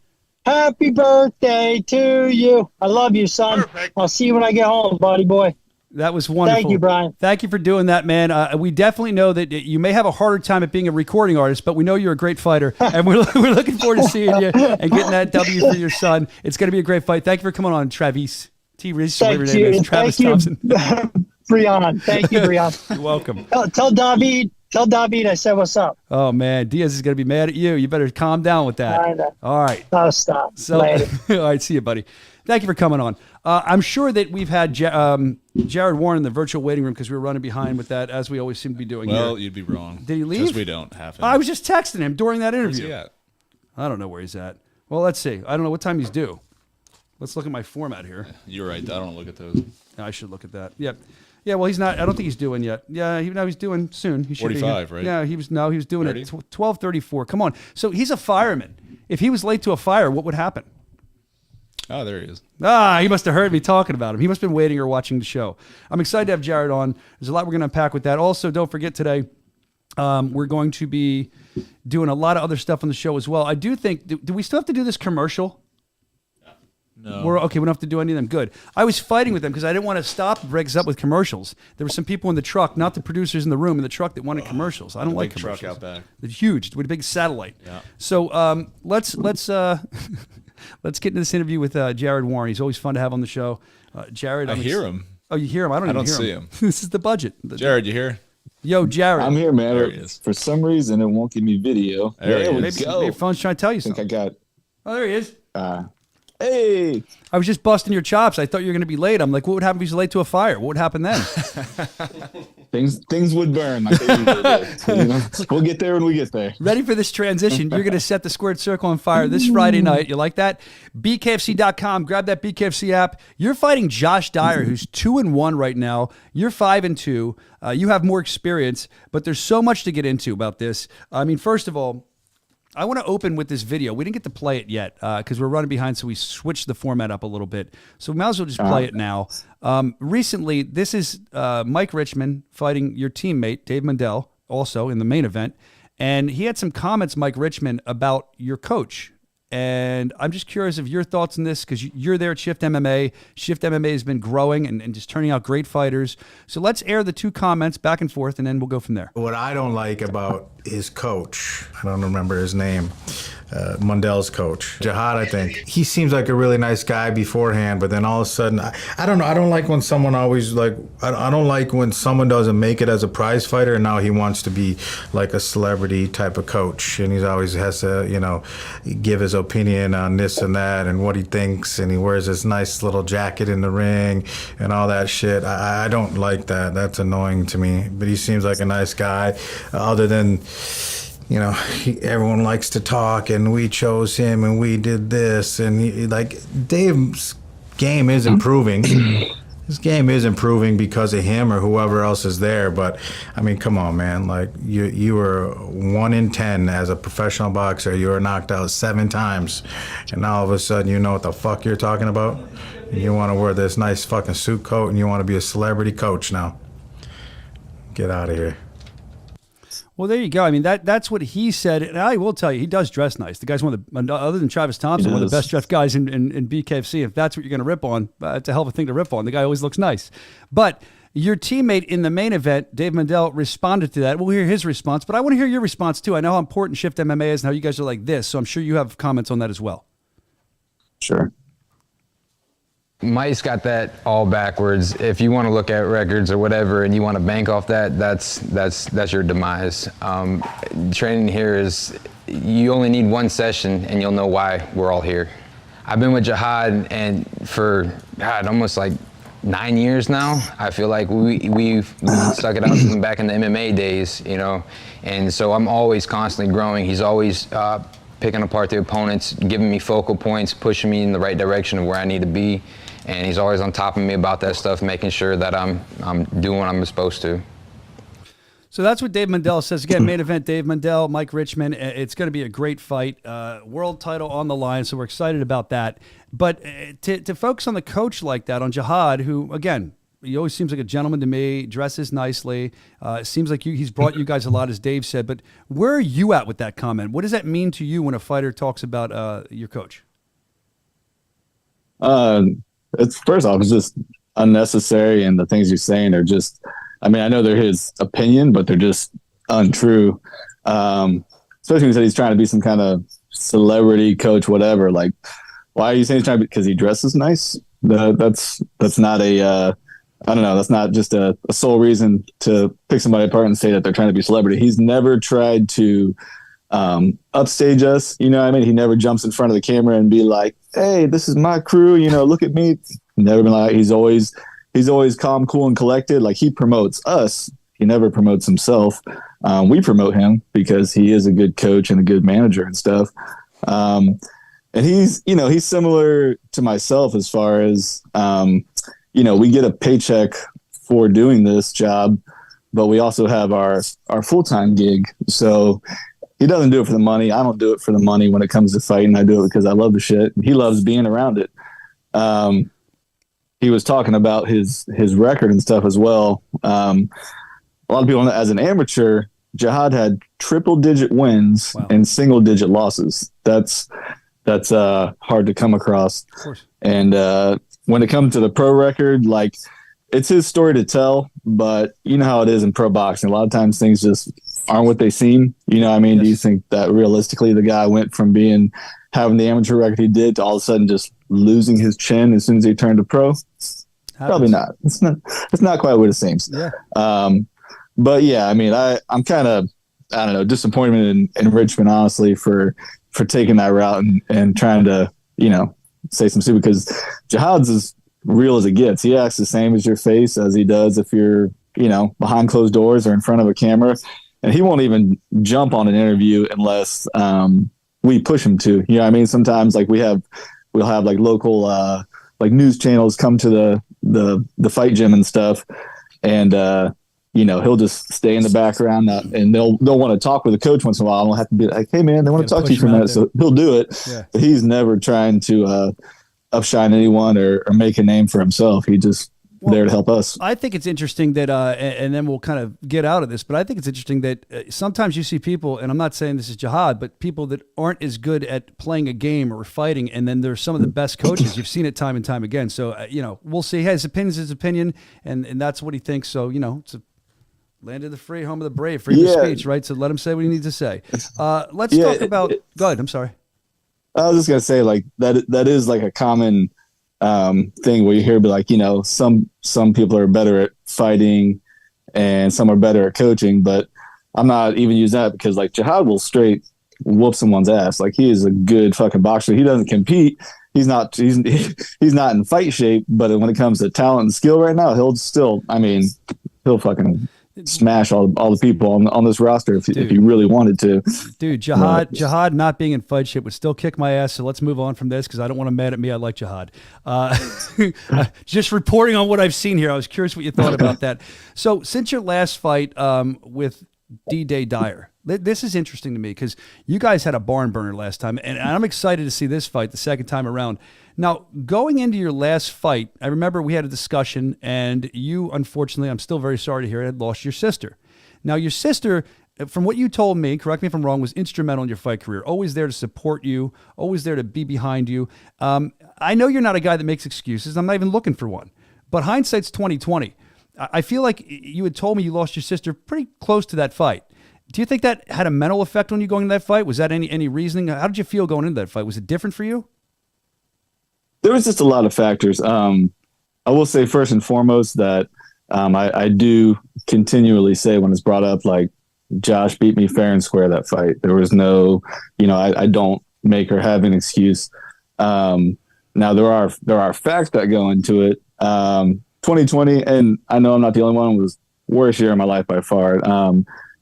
Happy birthday to you. I love you, son. Perfect. I'll see you when I get home, buddy boy. That was wonderful. Thank you, Brian. Thank you for doing that, man. We definitely know that you may have a harder time at being a recording artist, but we know you're a great fighter, and we're looking forward to seeing you and getting that W for your son. It's going to be a great fight. Thank you for coming on, Travis. Travis Thompson. Brian. Thank you, Brian. You're welcome. Tell David I said what's up. Oh, man. Diaz is going to be mad at you. You better calm down with that. I know. All right. Oh, stop. So, Later. all right. See you, buddy. Thank you for coming on. I'm sure that we've had Jared Warren in the virtual waiting room because we were running behind with that, as we always seem to be doing Well, here. you'd be wrong. Did he leave? Because we don't have him. I was just texting him during that interview. Where's he at? I don't know where he's at. Well, let's see. I don't know what time he's due. Let's look at my format here. You're right. I don't look at those. I should look at that. Yep. Yeah, well, he's not. I don't think he's doing yet. Yeah, he's doing soon. He should 45, be right? Yeah, he was doing 30? it 12:34. Come on. So he's a fireman. If he was late to a fire, what would happen? Oh, there he is. He must have heard me talking about him. He must have been waiting or watching the show. I'm excited to have Jared on. There's a lot we're going to unpack with that. Also, don't forget today, we're going to be doing a lot of other stuff on the show as well. I do think, do we still have to do this commercial? No. We don't have to do any of them. Good. I was fighting with them because I didn't want to stop Briggs up with commercials. There were some people in the truck, not the producers in the room, in the truck that wanted commercials. I don't like commercials. Truck out back. They're huge with a big satellite. Yeah. So let's let's get into this interview with Jared Warren. He's always fun to have on the show. Jared, I hear him. Oh, you hear him? I don't see him. This is the budget. Jared, you here? Yo, Jared. I'm here, man. There he is. For some reason, it won't give me video. There he we is. Maybe go. your phone's trying to tell you I think something. I got. Oh, there he is. Hey. I was just busting your chops. I thought you were going to be late. I'm like, what would happen if he's late to a fire? What would happen then? Things would burn like they usually do. You know? We'll get there when we get there. Ready for this transition. You're going to set the squared circle on fire this Friday night. You like that? BKFC.com. Grab that BKFC app. You're fighting Josh Dyer, who's 2-1 right now. You're 5-2. You have more experience, but there's so much to get into about this. I mean, first of all, I want to open with this video. We didn't get to play it yet because we're running behind, so we switched the format up a little bit. So we might as well just play it now. Recently, this is Mike Richmond fighting your teammate, Dave Mundell, also in the main event. And he had some comments, Mike Richmond, about your coach. And I'm just curious of your thoughts on this because you're there at Shift MMA. Shift MMA has been growing and just turning out great fighters. So let's air the two comments back and forth, and then we'll go from there. What I don't like about his coach, I don't remember his name, Mundell's coach, Jihad, I think. He seems like a really nice guy beforehand, but then all of a sudden, I don't know. I don't like when someone always like, I don't like when someone doesn't make it as a prize fighter and now he wants to be like a celebrity type of coach. And he always has to, give his opinion on this and that and what he thinks. And he wears this nice little jacket in the ring and all that shit. I don't like that. That's annoying to me. But he seems like a nice guy, other than, everyone likes to talk and we chose him and we did this. And Dave's game is improving. His game is improving because of him or whoever else is there. But, I mean, come on, man. Like, you were 1 in 10 as a professional boxer. You were knocked out 7 times. And now all of a sudden you know what the fuck you're talking about? And you want to wear this nice fucking suit coat and you want to be a celebrity coach now. Get out of here. Well, there you go. I mean, that's what he said. And I will tell you, he does dress nice. The guy's one of the, other than Travis Thompson, one of the best dressed guys in BKFC. If that's what you're going to rip on, it's a hell of a thing to rip on. The guy always looks nice. But your teammate in the main event, Dave Mundell, responded to that. We'll hear his response, but I want to hear your response too. I know how important Shift MMA is and how you guys are like this, so I'm sure you have comments on that as well. Sure. Mike's got that all backwards. If you want to look at records or whatever and you want to bank off that, that's your demise. Training here is, you only need one session and you'll know why we're all here. I've been with Jihad and for, almost like 9 years now. I feel like we've stuck it out from back in the MMA days, and so I'm always constantly growing. He's always picking apart the opponents, giving me focal points, pushing me in the right direction of where I need to be. And he's always on top of me about that stuff, making sure that I'm doing what I'm supposed to. So that's what Dave Mandel says. Again, main event, Dave Mandel, Mike Richmond. It's going to be a great fight. World title on the line, so we're excited about that. But to focus on the coach like that, on Jihad, who, again, he always seems like a gentleman to me, dresses nicely. It seems like he's brought you guys a lot, as Dave said. But where are you at with that comment? What does that mean to you when a fighter talks about your coach? It's first off, it's just unnecessary, and the things you're saying are just, I mean, I know they're his opinion, but they're just untrue. Especially when he said he's trying to be some kind of celebrity coach, whatever. Like, why are you saying he's trying to be, because he dresses nice? That's not a, I don't know. That's not just a sole reason to pick somebody apart and say that they're trying to be celebrity. He's never tried to upstage us. You know what I mean? He never jumps in front of the camera and be like, hey, this is my crew. You know, look at me. Never been like, he's always calm, cool, and collected. Like, he promotes us. He never promotes himself. We promote him because he is a good coach and a good manager and stuff. And he's similar to myself as far as, we get a paycheck for doing this job, but we also have our full-time gig. So he doesn't do it for the money. I don't do it for the money when it comes to fighting. I do it because I love the shit. He loves being around it. He was talking about his record and stuff as well. A lot of people, as an amateur, Jihad had triple-digit wins and single-digit losses. That's hard to come across. Of course. And when it comes to the pro record, like, it's his story to tell, but you know how it is in pro boxing. A lot of times things just aren't what they seem. You know what I mean? Yes. Do you think that realistically the guy went from having the amateur record he did to all of a sudden just losing his chin as soon as he turned to pro? Probably not. It's not quite what it seems. Yeah. But yeah, I mean, I'm kind of, I don't know, disappointed in Richmond, honestly, for taking that route and trying to, say some stupid, because Jihad's as real as it gets. He acts the same as your face as he does if you're, behind closed doors or in front of a camera. And he won't even jump on an interview unless we push him to. You know what I mean? Sometimes, like, we'll have like local like news channels come to the fight gym and stuff, and he'll just stay in the background, and they'll want to talk with the coach once in a while. I'll have to be like, hey man, they want to talk to you for a minute. So he'll do it. Yeah. But he's never trying to upshine anyone or make a name for himself. He just there to help us. I think it's interesting that, and then we'll kind of get out of this, but I think it's interesting that sometimes you see people, and I'm not saying this is Jihad, but people that aren't as good at playing a game or fighting, and then there's some of the best coaches. You've seen it time and time again. So, we'll see. His opinion's his opinion, and that's what he thinks. So, it's a land of the free, home of the brave, freedom of speech, right? So let him say what he needs to say. Let's talk about, go ahead, I'm sorry. I was just going to say, like, that is like a common thing where you hear, be like, some people are better at fighting and some are better at coaching, but I'm not even using that because, like, Jihad will straight whoop someone's ass. Like, he is a good fucking boxer. He doesn't compete. He's not in fight shape, but when it comes to talent and skill right now, he'll fucking smash all the people on this roster if he really wanted to. Dude, Jihad not being in fight shape would still kick my ass, so let's move on from this because I don't want him mad at me. I like Jihad. Just reporting on what I've seen here. I was curious what you thought about that. So since your last fight with D-Day Dyer, this is interesting to me because you guys had a barn burner last time, and I'm excited to see this fight the second time around. Now, going into your last fight, I remember we had a discussion, and you, unfortunately, I'm still very sorry to hear it, had lost your sister. Now, your sister, from what you told me, correct me if I'm wrong, was instrumental in your fight career, always there to support you, always there to be behind you. I know you're not a guy that makes excuses. I'm not even looking for one. But hindsight's 20/20. I feel like you had told me you lost your sister pretty close to that fight. Do you think that had a mental effect on you going into that fight? Was that any reasoning? How did you feel going into that fight? Was it different for you? There was just a lot of factors. I will say first and foremost that I do continually say when it's brought up, like, Josh beat me fair and square that fight. There was no, I don't make her have an excuse. Now there are facts that go into it. 2020, and I know I'm not the only one, was worst year of my life by far.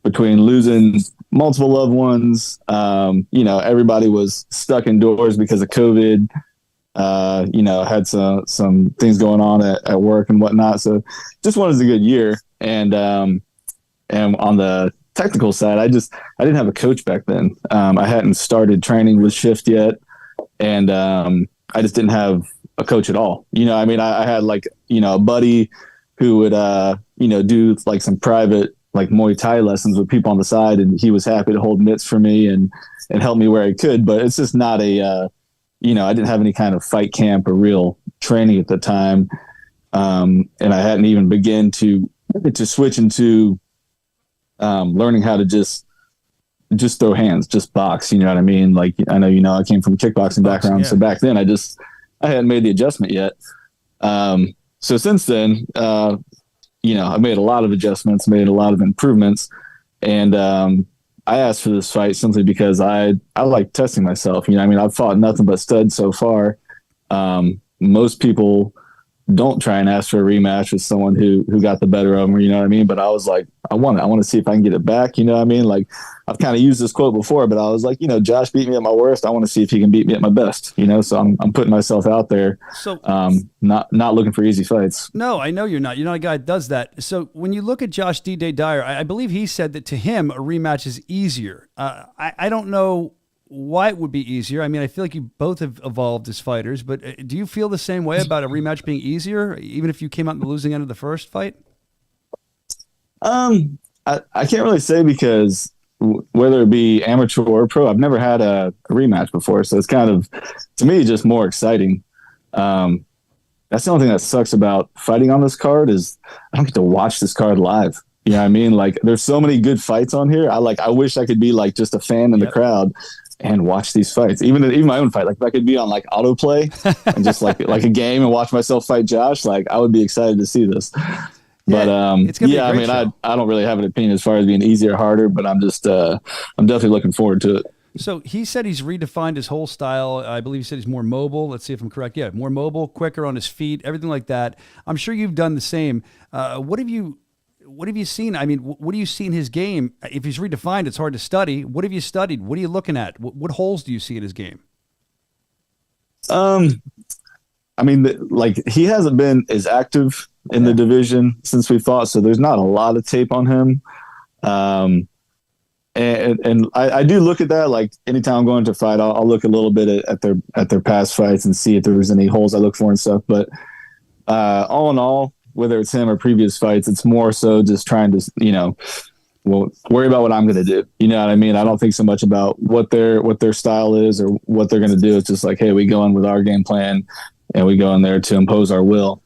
Between losing multiple loved ones, everybody was stuck indoors because of COVID. Had some things going on at work and whatnot. So just one was a good year. And And on the technical side, I didn't have a coach back then. I hadn't started training with Shift yet, and I just didn't have a coach at all. I mean, I had like, a buddy who would, do like some private like Muay Thai lessons with people on the side, and he was happy to hold mitts for me and help me where he could. But it's just not I didn't have any kind of fight camp or real training at the time. And I hadn't even begun to switch into learning how to just throw hands, just box. You know what I mean? Like, I know, I came from a kickboxing background. Yeah. So back then I hadn't made the adjustment yet. So since then, I made a lot of adjustments, made a lot of improvements. And I asked for this fight simply because I like testing myself. I've fought nothing but studs so far. Most people don't try and ask for a rematch with someone who got the better of them, you know what I mean? But I was like, I want to see if I can get it back, you know what I mean? Like, I've kind of used this quote before, but I was like, Josh beat me at my worst. I want to see if he can beat me at my best, so I'm putting myself out there. So not looking for easy fights. No, I know you're not a guy that does that. So when you look at Josh D-Day Dyer, I believe he said that to him a rematch is easier. I don't know why it would be easier. I mean, I feel like you both have evolved as fighters, but do you feel the same way about a rematch being easier, even if you came out in the losing end of the first fight? I can't really say, because whether it be amateur or pro, I've never had a rematch before. So it's kind of, to me, just more exciting. That's the only thing that sucks about fighting on this card is I don't get to watch this card live. You know what I mean? Like, there's so many good fights on here. I wish I could be like just a fan in the crowd and watch these fights. Even my own fight. Like, if I could be on like autoplay and just like a game and watch myself fight Josh, like, I would be excited to see this. But I don't really have an opinion as far as being easier or harder, but I'm definitely looking forward to it. So he said he's redefined his whole style. I believe he said he's more mobile. Let's see if I'm correct. Yeah, more mobile, quicker on his feet, everything like that. I'm sure you've done the same. What have you seen? I mean, what do you see in his game? If he's redefined, it's hard to study. What have you studied? What are you looking at? What holes do you see in his game? I mean, he hasn't been as active in the division since we fought, so there's not a lot of tape on him. And I do look at that. Like, anytime I'm going to fight, I'll look a little bit at their past fights and see if there was any holes I look for and stuff. But all in all, whether it's him or previous fights, it's more so just trying to, worry about what I'm going to do. You know what I mean? I don't think so much about what their style is or what they're going to do. It's just like, hey, we go in with our game plan and we go in there to impose our will.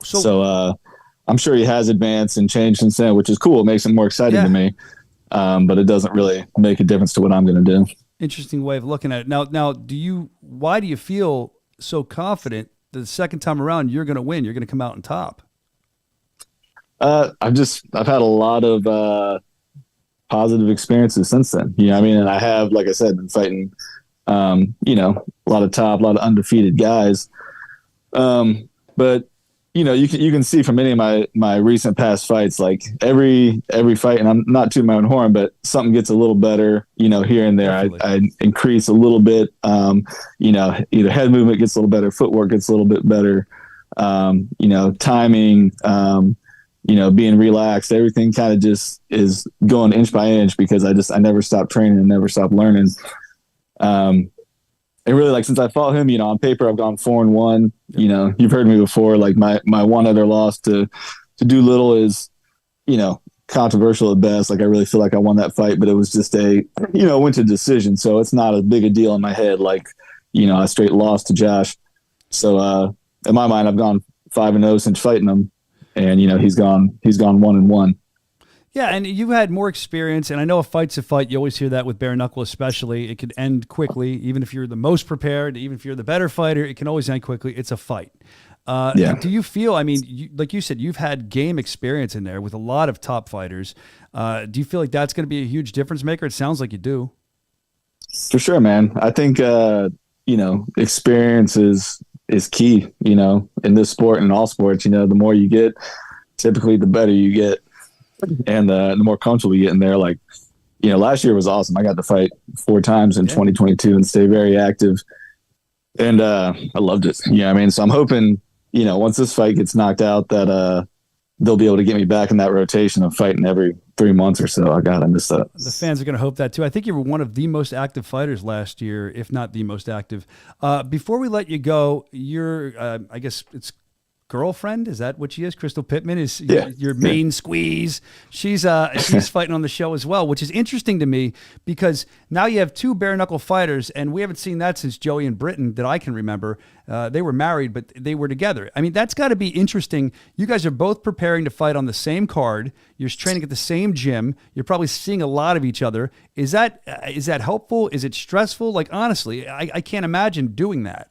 So I'm sure he has advanced and changed since then, which is cool. It makes it more exciting to me. But it doesn't really make a difference to what I'm going to do. Interesting way of looking at it. Now, why do you feel so confident that the second time around you're going to win? You're going to come out on top? I've had a lot of positive experiences since then. You know what I mean? And I have, like I said, been fighting, a lot of undefeated guys. But you can see from any of my recent past fights, like every fight, and I'm not tooting my own horn, but something gets a little better, here and there. I increase a little bit, either head movement gets a little better, footwork gets a little bit better, timing, being relaxed, everything kind of just is going inch by inch because I never stopped training and never stopped learning. And really, like, since I fought him, on paper, I've gone 4-1. You've heard me before. Like, my one other loss to Doolittle is, controversial at best. Like, I really feel like I won that fight, but it was just went to decision. So it's not as big a deal in my head. Like, a straight loss to Josh. So in my mind, I've gone 5-0 since fighting him, and he's gone 1-1. Yeah, and you've had more experience, and I know a fight's a fight. You always hear that with bare knuckle especially. It could end quickly, even if you're the most prepared, even if you're the better fighter, it can always end quickly. It's a fight. Do you feel, like you said, you've had game experience in there with a lot of top fighters. Do you feel like that's going to be a huge difference maker? It sounds like you do. For sure, man. I think, experience is key, in this sport and in all sports. The more you get, typically the better you get. And the more comfortable you get in there, like, last year was awesome. I got to fight 4 times in 2022 and stay very active. And I loved it. So I'm hoping, once this fight gets knocked out, that they'll be able to get me back in that rotation of fighting every 3 months or so. I missed that. The fans are going to hope that too. I think you were one of the most active fighters last year, if not the most active. Before we let you go, your I guess it's girlfriend, is that what she is? Crystal Pittman is your main squeeze. She's fighting on the show as well, which is interesting to me because now you have two bare knuckle fighters, and we haven't seen that since Joey and Britton that I can remember. They were married, but they were together. I mean, that's got to be interesting. You guys are both preparing to fight on the same card. You're training at the same gym. You're probably seeing a lot of each other. Is that helpful? Is it stressful? Like, honestly, I can't imagine doing that.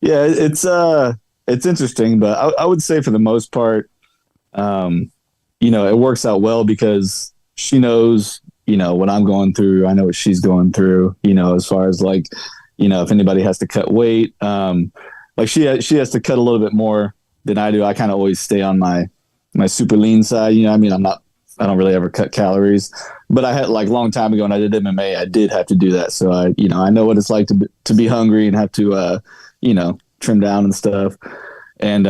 Yeah, it's interesting, but I would say for the most part, it works out well because she knows, what I'm going through. I know what she's going through, as far as like, if anybody has to cut weight, like she has to cut a little bit more than I do. I kind of always stay on my super lean side. I don't really ever cut calories, but I had like a long time ago when I did MMA, I did have to do that. So I know what it's like to be hungry and have to, trim down and stuff. And,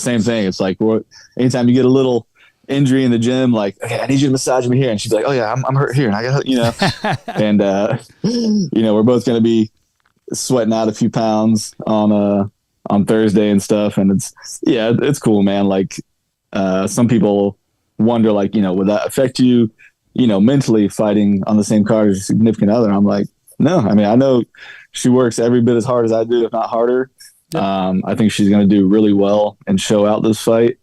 same thing. It's like, anytime you get a little injury in the gym, like, okay, I need you to massage me here. And she's like, oh yeah, I'm hurt here. And I got, and, we're both going to be sweating out a few pounds on Thursday and stuff. And it's cool, man. Like, some people wonder, like, would that affect you, mentally fighting on the same card as your significant other? I'm like, no, I mean, I know she works every bit as hard as I do, if not harder. I think she's going to do really well and show out this fight.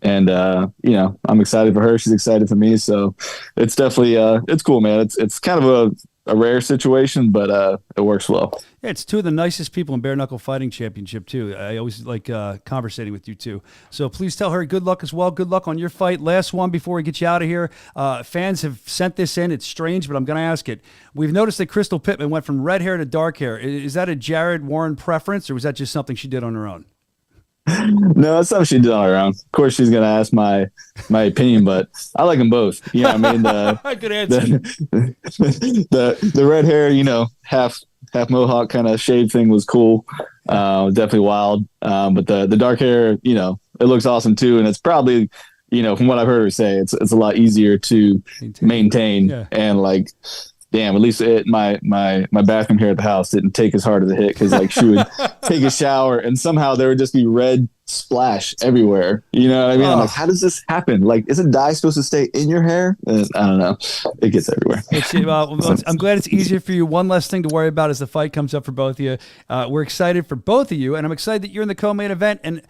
And, I'm excited for her. She's excited for me. So it's definitely, it's cool, man. It's kind of a rare situation, but it works well. Yeah, it's two of the nicest people in Bare Knuckle Fighting Championship, too. I always like conversating with you, too. So please tell her good luck as well. Good luck on your fight. Last one before we get you out of here. Fans have sent this in. It's strange, but I'm going to ask it. We've noticed that Crystal Pittman went from red hair to dark hair. Is that a Jared Warren preference, or was that just something she did on her own? No, that's something she did on her own. Of course, she's going to ask my opinion, but I like them both. I mean, good answer. The red hair, half mohawk kind of shade thing was cool. Definitely wild. But the dark hair, it looks awesome too. And it's probably, from what I've heard her say, it's a lot easier to maintain. Yeah. And like, damn, at least my bathroom here at the house didn't take as hard as a hit because like she would take a shower and somehow there would just be red splash everywhere. You know what I mean? I'm like, how does this happen? Like, isn't dye supposed to stay in your hair? And I don't know. It gets everywhere. I'm glad it's easier for you. One less thing to worry about as the fight comes up for both of you. We're excited for both of you, and I'm excited that you're in the co-main event. And,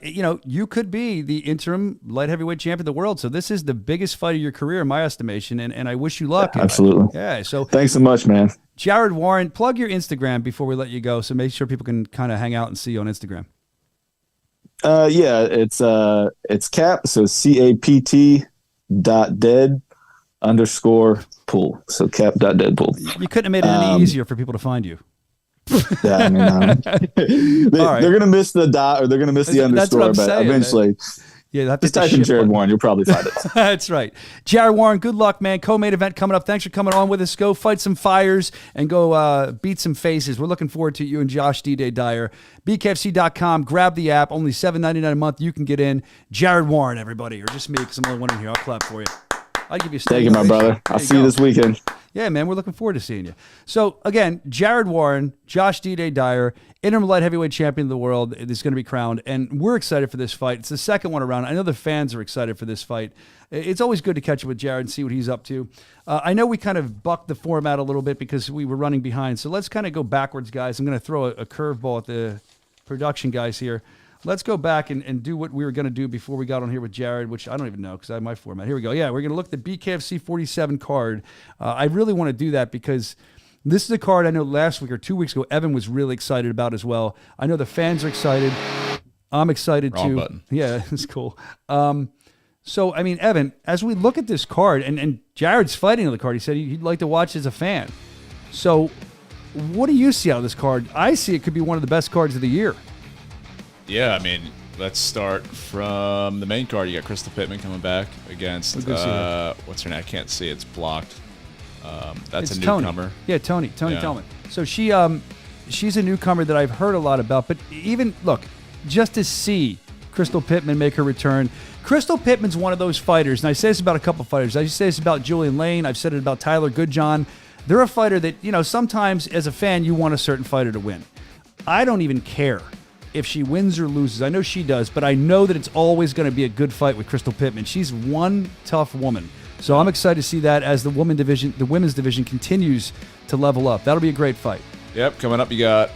you could be the interim light heavyweight champion of the world. So this is the biggest fight of your career, in my estimation, and I wish you luck. Yeah, absolutely. Yeah. So thanks so much, man. Jared Warren, plug your Instagram before we let you go. So make sure people can kind of hang out and see you on Instagram. It's Cap, so CAPT.dead_pool. So cap.deadpool. You couldn't have made it any easier for people to find you. Yeah, I mean, they're gonna miss the dot or they're gonna miss the underscore, but saying, eventually. Man. Yeah, just type in Jared Warren. You'll probably find it. That's right. Jared Warren, good luck, man. Co-main event coming up. Thanks for coming on with us. Go fight some fires and go beat some faces. We're looking forward to you and Josh D-Day Dyer. BKFC.com. Grab the app. Only $7.99 a month. You can get in. Jared Warren, everybody. Or just me because I'm the only one in here. I'll clap for you. I'll give you a Thank you, my brother. I'll see you this weekend. Yeah, man, we're looking forward to seeing you. So, again, Jared Warren, Josh D-Day Dyer, interim light heavyweight champion of the world is going to be crowned, and we're excited for this fight. It's the second one around. I know the fans are excited for this fight. It's always good to catch up with Jared and see what he's up to. I know we kind of bucked the format a little bit because we were running behind, so let's kind of go backwards, guys. I'm going to throw a curveball at the production guys here. Let's go back and do what we were going to do before we got on here with Jared, which I don't even know because I have my format. Here we go. Yeah, we're going to look at the BKFC 47 card. I really want to do that because this is a card I know last week or 2 weeks ago Evan was really excited about as well. I know the fans are excited. I'm excited Wrong too. Button. Yeah, it's cool. So, I mean, Evan, as we look at this card, and Jared's fighting on the card, he said he'd like to watch as a fan. So what do you see out of this card? I see it could be one of the best cards of the year. Yeah, I mean, let's start from the main card. You got Crystal Pittman coming back against, what's her name? I can't see. It's blocked. That's it's a newcomer. Tony. Yeah, Tony Tellman. So she's a newcomer that I've heard a lot about. But even, look, just to see Crystal Pittman make her return. Crystal Pittman's one of those fighters, and I say this about a couple fighters. I say this about Julian Lane. I've said it about Tyler Goodjohn. They're a fighter that, sometimes as a fan, you want a certain fighter to win. I don't even care if she wins or loses. I know she does, but I know that it's always going to be a good fight with Crystal Pittman. She's one tough woman. So I'm excited to see that as the women's division continues to level up. That'll be a great fight. Yep, coming up you got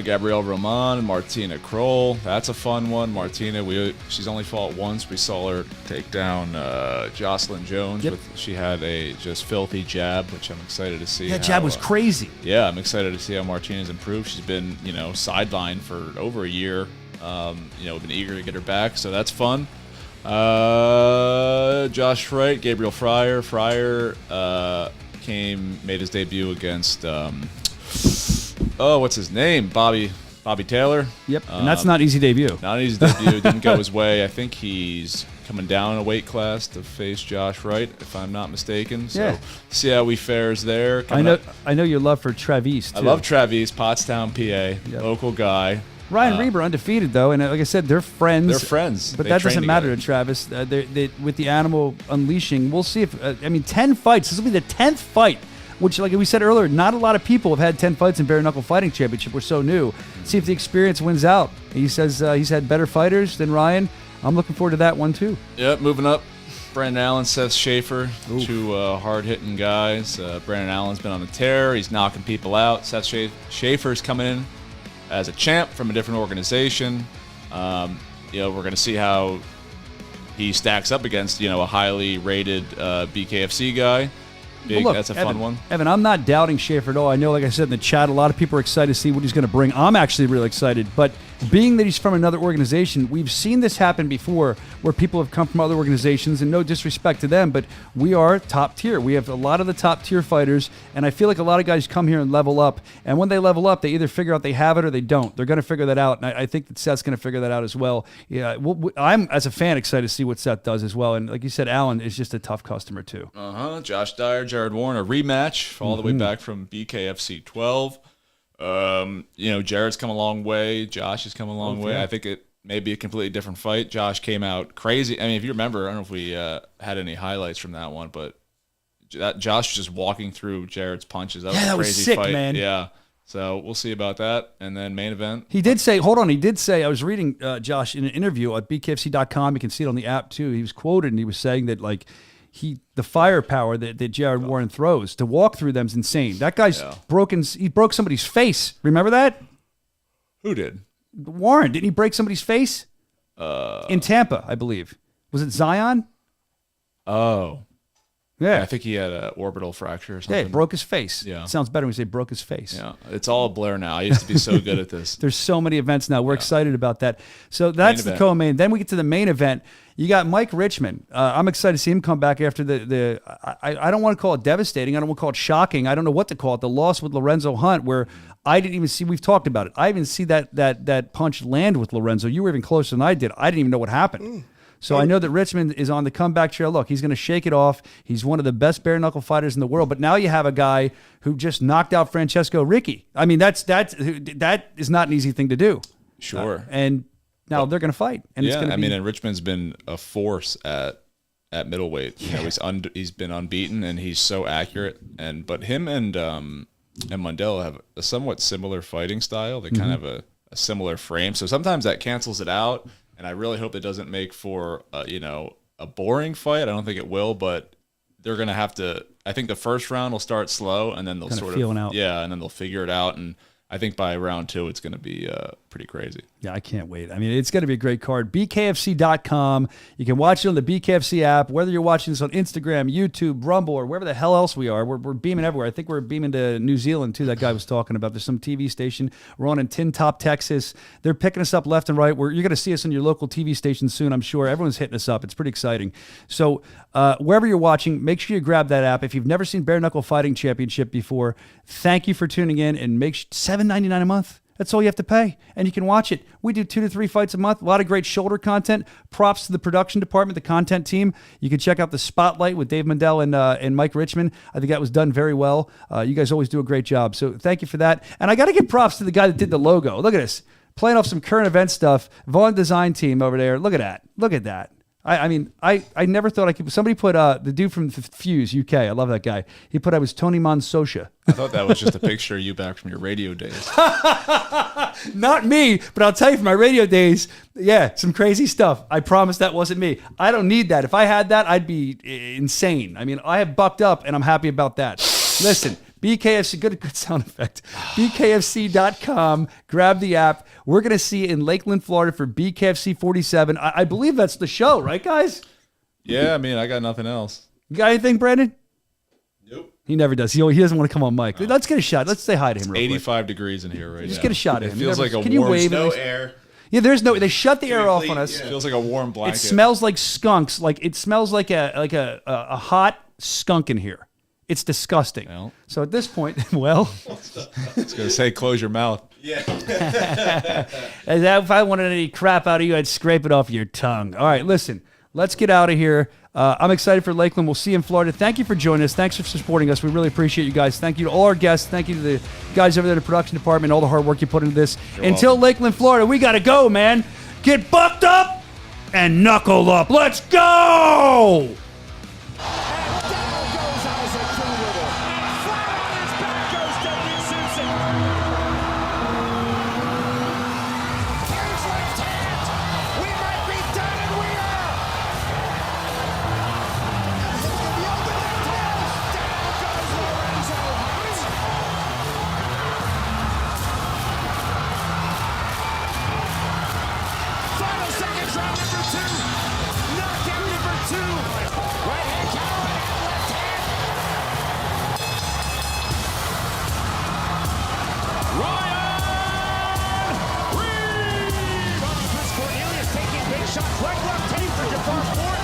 Gabrielle Roman and Martina Kroll. That's a fun one. Martina, she's only fought once. We saw her take down Jocelyn Jones. Yep. She had a just filthy jab, which I'm excited to see. That jab was crazy. Yeah, I'm excited to see how Martina's improved. She's been, sidelined for over a year. We've been eager to get her back, so that's fun. Josh Wright, Gabriel Fryer. Fryer made his debut against what's his name? Bobby Taylor. Yep, and that's not an easy debut. Not an easy debut. Didn't go his way. I think he's coming down a weight class to face Josh Wright, if I'm not mistaken. So see how he fares there. I know your love for Travis, too. I love Travis, Pottstown, PA, local guy. Ryan Reber undefeated, though, and like I said, they're friends. They're friends. But They that train doesn't matter together. to Travis. With the animal unleashing, we'll see if 10 fights. This will be the 10th fight, which, like we said earlier, not a lot of people have had 10 fights in Bare Knuckle Fighting Championship. We're so new. See if the experience wins out. He says he's had better fighters than Ryan. I'm looking forward to that one, too. Yep, moving up. Brandon Allen, Seth Schaefer, two hard-hitting guys. Brandon Allen's been on a tear. He's knocking people out. Seth Schaefer's coming in as a champ from a different organization. We're going to see how he stacks up against, a highly rated BKFC guy. That's a fun one. Evan, I'm not doubting Schaefer at all. I know, like I said in the chat, a lot of people are excited to see what he's going to bring. I'm actually really excited. But being that he's from another organization, we've seen this happen before where people have come from other organizations, and no disrespect to them, but we are top tier. We have a lot of the top tier fighters, and I feel like a lot of guys come here and level up. And when they level up, they either figure out they have it or they don't. They're going to figure that out, and I think that Seth's going to figure that out as well. Yeah, I'm, as a fan, excited to see what Seth does as well. And like you said, Allen is just a tough customer, too. Josh Dyer, Jared Warren, a rematch all the way back from BKFC 12. Jared's come a long way. Josh has come a long way. I think it may be a completely different fight. Josh came out crazy. I mean, if you remember, I don't know if we had any highlights from that one, but Josh just walking through Jared's punches. That was a crazy was sick, fight. Man. Yeah. So we'll see about that. And then main event. He did say, I was reading Josh in an interview at BKFC.com. You can see it on the app, too. He was quoted, and he was saying that, like, the firepower that Jared Warren throws to walk through them is insane. That guy's he broke somebody's face. Remember that? Who did? Warren. Didn't he break somebody's face? In Tampa, I believe. Was it Zion? Oh. Yeah. I think he had an orbital fracture or something. Yeah, broke his face. Yeah. Sounds better when you say broke his face. Yeah. It's all a blur now. I used to be so good at this. There's so many events now. We're excited about that. So that's the co-main. Then we get to the main event. You got Mike Richmond. I'm excited to see him come back after I don't want to call it devastating. I don't want to call it shocking. I don't know what to call it. The loss with Lorenzo Hunt, where I didn't even see, we've talked about it. I didn't see that punch land with Lorenzo. You were even closer than I did. I didn't even know what happened. So I know that Richmond is on the comeback trail. Look, he's going to shake it off. He's one of the best bare knuckle fighters in the world. But now you have a guy who just knocked out Francesco Ricci. I mean, that is not an easy thing to do. Sure. And now they're going to fight. And it's going to be, and Richmond's been a force at middleweight. He's been unbeaten, and he's so accurate. But him and Mundell have a somewhat similar fighting style. They kind of have a similar frame. So sometimes that cancels it out. And I really hope it doesn't make for a boring fight. I don't think it will, but they're going to have to. I think the first round will start slow, and then they'll kind of feeling out. And then they'll figure it out. And I think by round 2, it's going to be pretty crazy. Yeah, I can't wait. I mean, it's going to be a great card. BKFC.com. You can watch it on the BKFC app, whether you're watching this on Instagram, YouTube, Rumble, or wherever the hell else we are. We're beaming everywhere. I think we're beaming to New Zealand, too, that guy was talking about. There's some TV station. We're on in Tin Top, Texas. They're picking us up left and right. You're going to see us on your local TV station soon, I'm sure. Everyone's hitting us up. It's pretty exciting. So wherever you're watching, make sure you grab that app. If you've never seen Bare Knuckle Fighting Championship before, thank you for tuning in, and make $7.99 a month. That's all you have to pay, and you can watch it. We do 2 to 3 fights a month, a lot of great shoulder content. Props to the production department, the content team. You can check out the Spotlight with Dave Mundell and Mike Richmond. I think that was done very well. You guys always do a great job, so thank you for that. And I got to give props to the guy that did the logo. Look at this. playing off some current event stuff. Vaughn Design Team over there. Look at that. Look at that. I mean, I never thought I could. Somebody put the dude from Fuse UK. I love that guy. He put I was Tony Socia. I thought that was just a picture of you back from your radio days. Not me, but I'll tell you from my radio days, yeah, some crazy stuff. I promise that wasn't me. I don't need that. If I had that, I'd be insane. I mean, I have bucked up, and I'm happy about that. Listen, BKFC, good sound effect. BKFC.com. Grab the app. We're going to see you in Lakeland, Florida for BKFC 47. I believe that's the show, right, guys? Yeah, I mean, I got nothing else. You got anything, Brandon? Nope. He never does. He doesn't want to come on mic. Let's get a shot. Let's say hi to him real quick. 85 degrees in here right now. Just get a shot at him. It feels like a Can you warm... wave No air. Yeah, there's no. They shut the air off on us. It feels like a warm blanket. It smells like skunks. Like it smells like a hot skunk in here. It's disgusting. Well. So at this point, well, I was going to say, close your mouth. Yeah. if I wanted any crap out of you, I'd scrape it off your tongue. All right, listen, let's get out of here. I'm excited for Lakeland. We'll see you in Florida. Thank you for joining us. Thanks for supporting us. We really appreciate you guys. Thank you to all our guests. Thank you to the guys over there in the production department, all the hard work you put into this. Until welcome. Lakeland, Florida, we got to go, man. Get bucked up and knuckle up. Let's go! Shots right left tape for Jafar Ford.